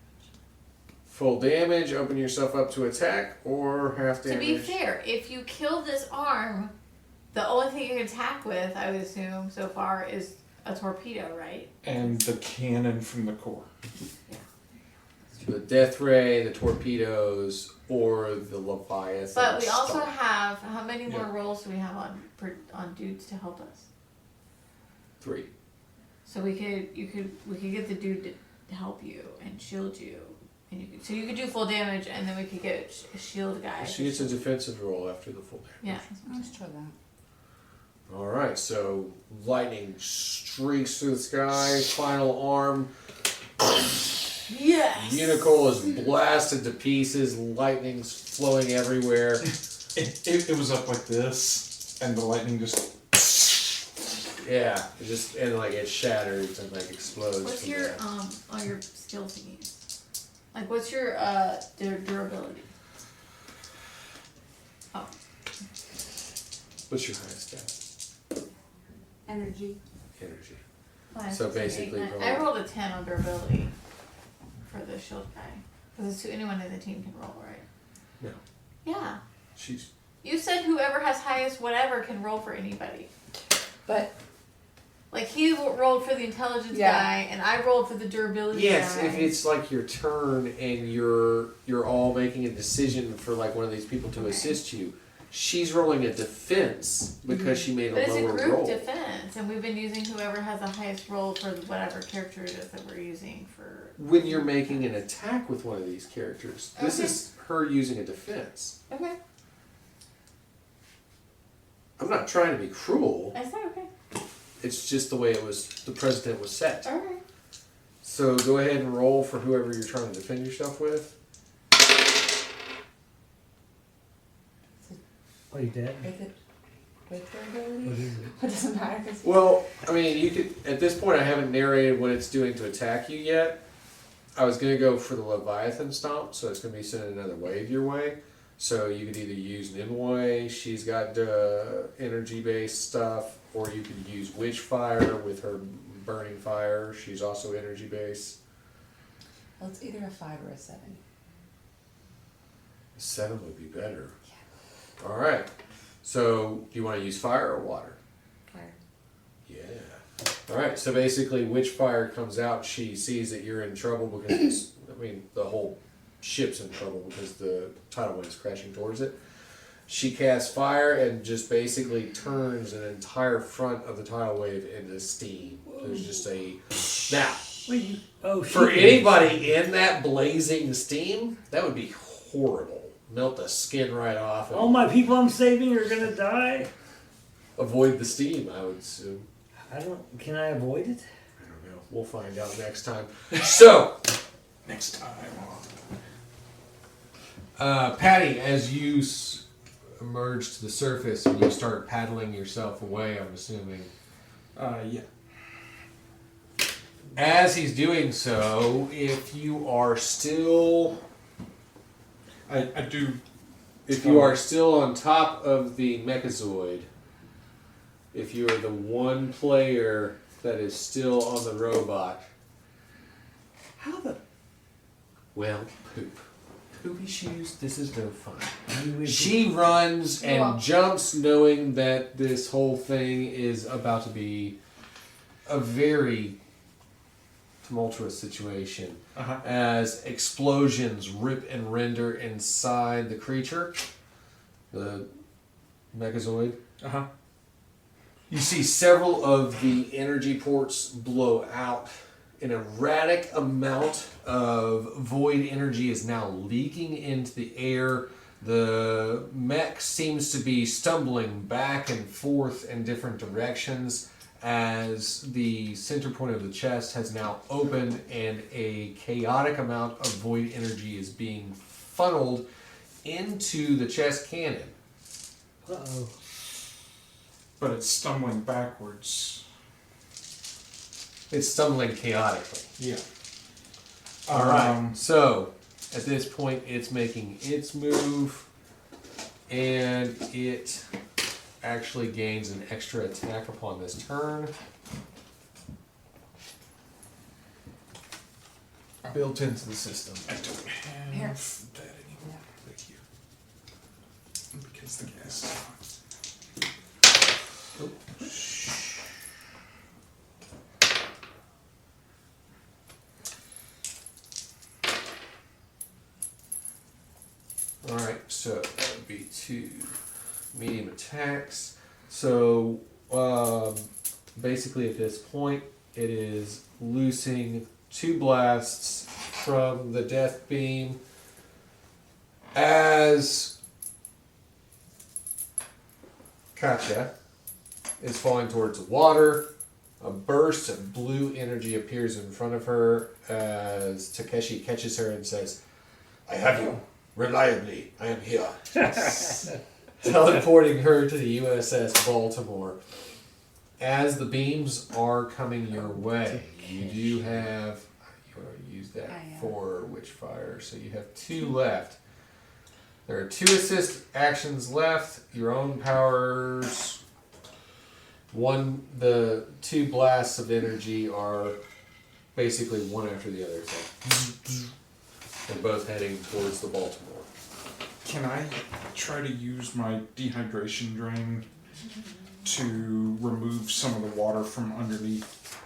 full damage, open yourself up to attack, or half damage. To be fair, if you kill this arm, the only thing you can attack with, I would assume, so far, is a torpedo, right? And the cannon from the core. The death ray, the torpedoes, or the Leviathan. But we also stomp. have how many more Yeah. rolls do we have on dudes to help us? 3. So we could get the dude to help you and shield you, and you could do full damage, and then we could get a shield guy. She gets a defensive roll after the full damage. Yeah. Let's try that. Alright, so lightning streaks through the sky, final arm, Yes. unicle is blasted to pieces, lightning's flowing everywhere. It was up like this, and the lightning just. Yeah, it just and like it shatters and like explodes. What's from your that. on your skill thingies? Like what's your durability? Oh, What's your highest stat? Energy. Energy. five, So 6, 7, 8, basically 9. roll- I rolled a 10 on durability for the shield guy. Because it's anyone in the team can roll, right? No, Yeah. she's You said whoever has highest whatever can roll for anybody. But Like he rolled for the intelligence Yeah. guy, and I rolled for the durability yes. guy. If it's like your turn and you're all making a decision for like one of these people to Okay. assist you, she's rolling a defense because she made But a it's a lower group roll. defense, and we've been using whoever has the highest roll for whatever character it is that we're using for. When you're making an attack with one of these characters, this Okay. is her using a defense. Okay, I'm not trying to be cruel. I said okay. It's just the way the precedent was set. All right. So go ahead and roll for whoever you're trying to defend yourself with. Oh, you dead? with it, with What durability, is it? it doesn't matter because Well, I mean, you could. At this point, I haven't narrated what it's doing to attack you yet. I was gonna go for the Leviathan Stomp, so it's gonna be sending another wave your way. So you could either use Nimue, she's got energy-based stuff, or you could use Witchfire with her Burning Fire. She's also energy-based. well, it's either a 5 or a 7. 7 would be better. All right. So do you want to use fire or water? Fire. Yeah. All right. So basically, Witchfire comes out. She sees that you're in trouble because it's, I mean, the whole ship's in trouble because the tidal wave is crashing towards it. She casts fire and just basically turns an entire front of the tidal wave into steam. There's just a now Wait, oh, for shit. anybody in that blazing steam, that would be horrible. Melt the skin right off. And All my people I'm saving are gonna die. avoid the steam, I would assume. Can I avoid it? I don't know. We'll find out next time. So, Next time. Patty, as you emerge to the surface and you start paddling yourself away, I'm assuming. Yeah. As he's doing so, if you are still I do. if you are still on top of the Mechazoid, if you are the one player that is still on the robot, how the well poop. Poopy shoes, this is no fun. She runs and Well. jumps knowing that this whole thing is about to be a very tumultuous situation Uh-huh. as explosions rip and render inside the creature, the Mechazoid. Uh-huh. You see several of the energy ports blow out. An erratic amount of void energy is now leaking into the air. The mech seems to be stumbling back and forth in different directions as the center point of the chest has now opened and a chaotic amount of void energy is being funneled into the chest cannon. Uh-oh. But it's stumbling backwards. It's stumbling chaotically. Yeah. Alright, so at this point it's making its move and it actually gains an extra attack upon this turn. Built into the system. I don't have Here. that anymore. Thank you. Because the gas is on. Alright, so that would be 2 medium attacks. So basically at this point it is loosing 2 blasts from the death beam as Katya is falling towards the water. A burst of blue energy appears in front of her as Takeshi catches her and says, I have you. Reliably, I am here. teleporting her to the USS Baltimore. as the beams are coming your way, you do have. You already used that for Witchfire, so you have 2 left. There are 2 assist actions left. Your own powers. The 2 blasts of energy are basically one after the other. So they're both heading towards the Baltimore. Can I try to use my dehydration drain to remove some of the water from underneath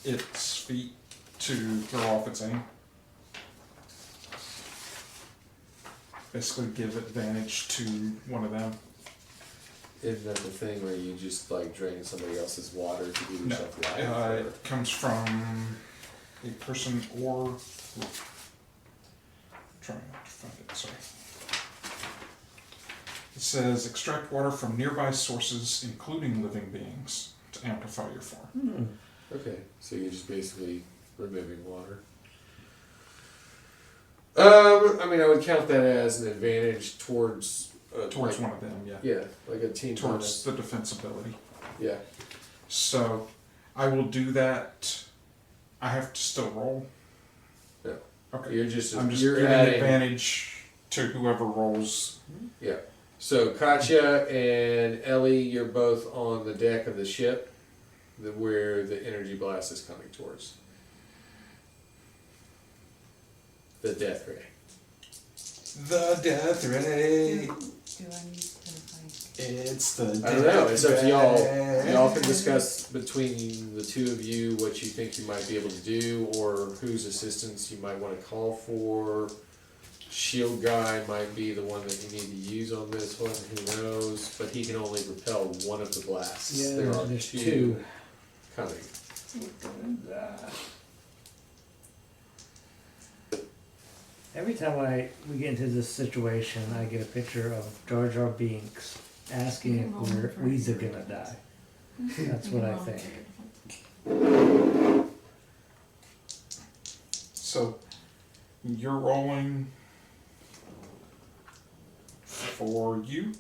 its feet to throw off its aim? Basically give advantage to one of them. Isn't that the thing where you just like drain somebody else's water to give No, yourself life? it comes from a person or... trying to find it, sorry. It says, extract water from nearby sources, including living beings, to amplify your form. Okay, so you're just basically removing water. I mean, I would count that as an advantage towards Towards like, one of them, yeah. yeah, like a team Towards bonus. the defensibility. Yeah. So, I will do that. I have to still roll. Yeah. Okay. You're just I'm just you're giving adding advantage to whoever rolls. Yeah. So Katya and Ellie, you're both on the deck of the ship, where the energy blast is coming towards. The death ray. The death ray. Do I need to like? It's the I don't know. It's up to y'all. ray. Y'all can discuss between the 2 of you what you think you might be able to do, or whose assistance you might want to call for. Shield guy might be the one that you need to use on this one. Who knows? But he can only repel one of the blasts. Yeah, there are there's 2 2. coming. Every time we get into this situation, I get a picture of Jar Jar Binks asking if Weezer gonna die. That's what I think. So, you're rolling for you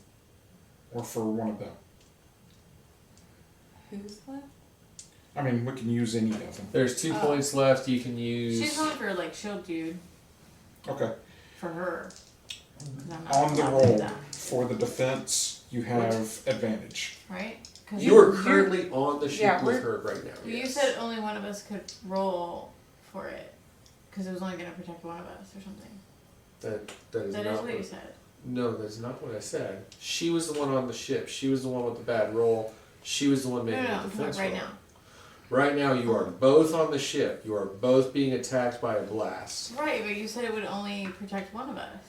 or for one of them? Who's left? I mean, we can use any of them. There's 2 points left. You can use. She's going for like shield dude Okay. for her. 'Cause I'm not On the allowed to do roll that, for the defense, you have advantage. right? 'Cause You are currently on the ship Yeah, with we're- her right now. You yes. said only one of us could roll for it because it was only going to protect one of us or something. that is That not is what you said. No, that's not what I said. She was the one on the ship. She was the one with the bad roll. She was the one No, making no, the no, defense right roll. now. Right now, you are both on the ship. You are both being attacked by a blast. Right, but you said it would only protect one of us.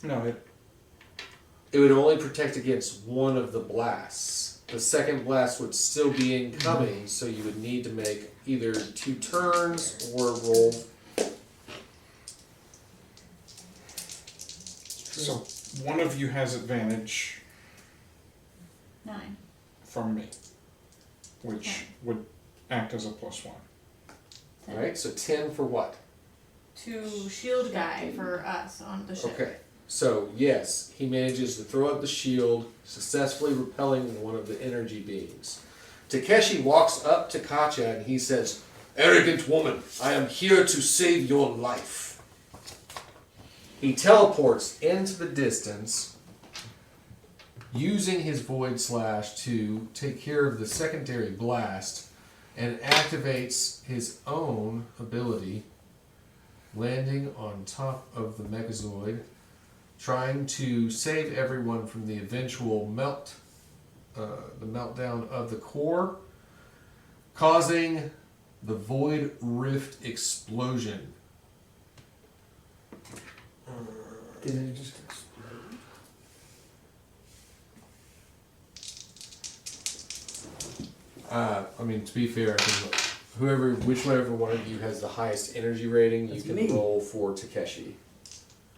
No, It would only protect against one of the blasts. The second blast would still be incoming, so you would need to make either 2 turns or roll. so one of you has advantage 9. from me, which would act as a +1. Alright, so 10 for what? To shield guy for us on the ship. Okay. So, yes, he manages to throw up the shield, successfully repelling one of the energy beings. Takeshi walks up to Katya and he says, Arrogant woman, I am here to save your life. He teleports into the distance, using his Void Slash to take care of the secondary blast, and activates his own ability, landing on top of the Mechazoid, trying to save everyone from the eventual meltdown of the core, causing the Void Rift explosion. Did it just explode? I mean, to be fair, I think whichever one of you has the highest energy rating, you That's can me. roll for Takeshi.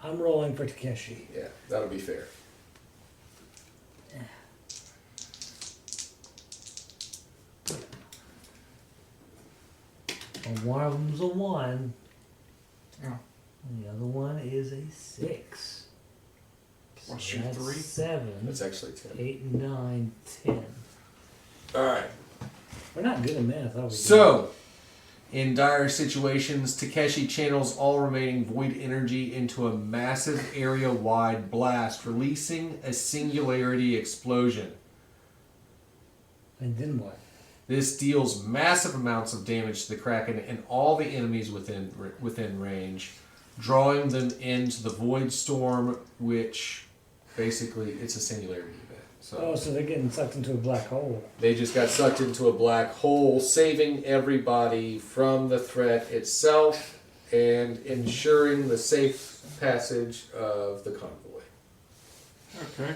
I'm rolling for Takeshi. Yeah, that'll be fair. And one of them's a 1. Yeah. And the other one is a 6. Plus So your that's 3. 7, That's actually 10. 8, 9, 10. Alright. We're not good at math, are we? So, in dire situations, Takeshi channels all remaining void energy into a massive area-wide blast, releasing a singularity explosion. And then what? This deals massive amounts of damage to the Kraken and all the enemies within range, drawing them into the void storm, which basically it's a singularity event. Oh, so they're getting sucked into a black hole. They just got sucked into a black hole, saving everybody from the threat itself and ensuring the safe passage of the convoy. Okay.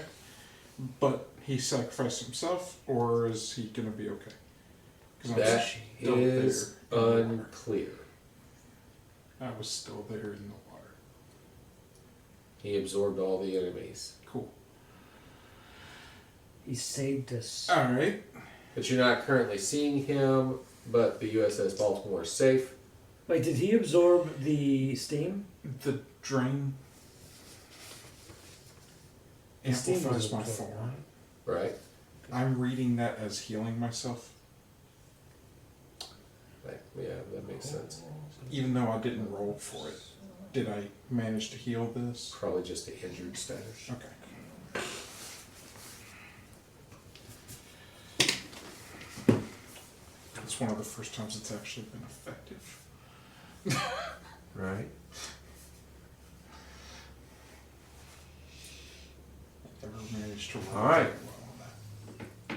But he sacrificed himself, or is he going to be okay? 'Cause I'm That still is there in the water. unclear. I was still there in the water. He absorbed all the enemies. Cool. He saved us. Alright. But you're not currently seeing him, but the USS Baltimore is safe. Wait, did he absorb the steam? The drain The steam was amplifies my absorbed, form. right? Right? I'm reading that as healing myself, Yeah, that makes sense. even though I didn't roll for it. Did I manage to heal this? Probably just the injured status. Okay. It's one of the first times it's actually been effective. Right? I never managed to roll All right. very well on that.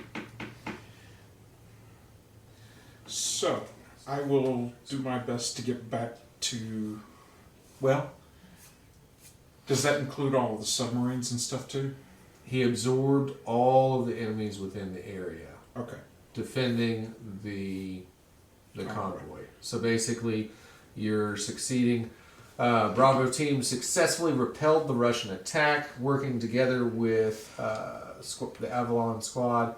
So, I will do my best to get back to. Well, does that include all of the submarines and stuff too? He absorbed all of the enemies within the area, Okay. defending the convoy. So basically, you're succeeding. Bravo team successfully repelled the Russian attack, working together with the Avalon squad.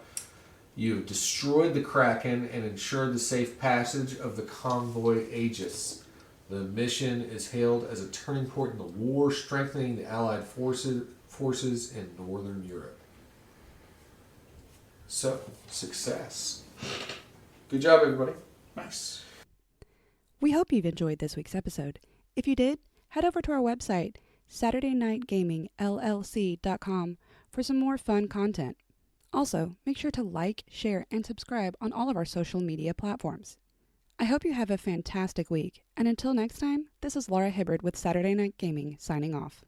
You destroyed the Kraken and ensured the safe passage of the convoy Aegis. The mission is hailed as a turning point in the war, strengthening the Allied forces in Northern Europe. So, success. Good job, everybody. Nice. We hope you've enjoyed this week's episode. If you did, head over to our website, SaturdayNightGamingLLC.com, for some more fun content. Also, make sure to like, share, and subscribe on all of our social media platforms. I hope you have a fantastic week, and until next time, this is Laura Hibbard with Saturday Night Gaming signing off.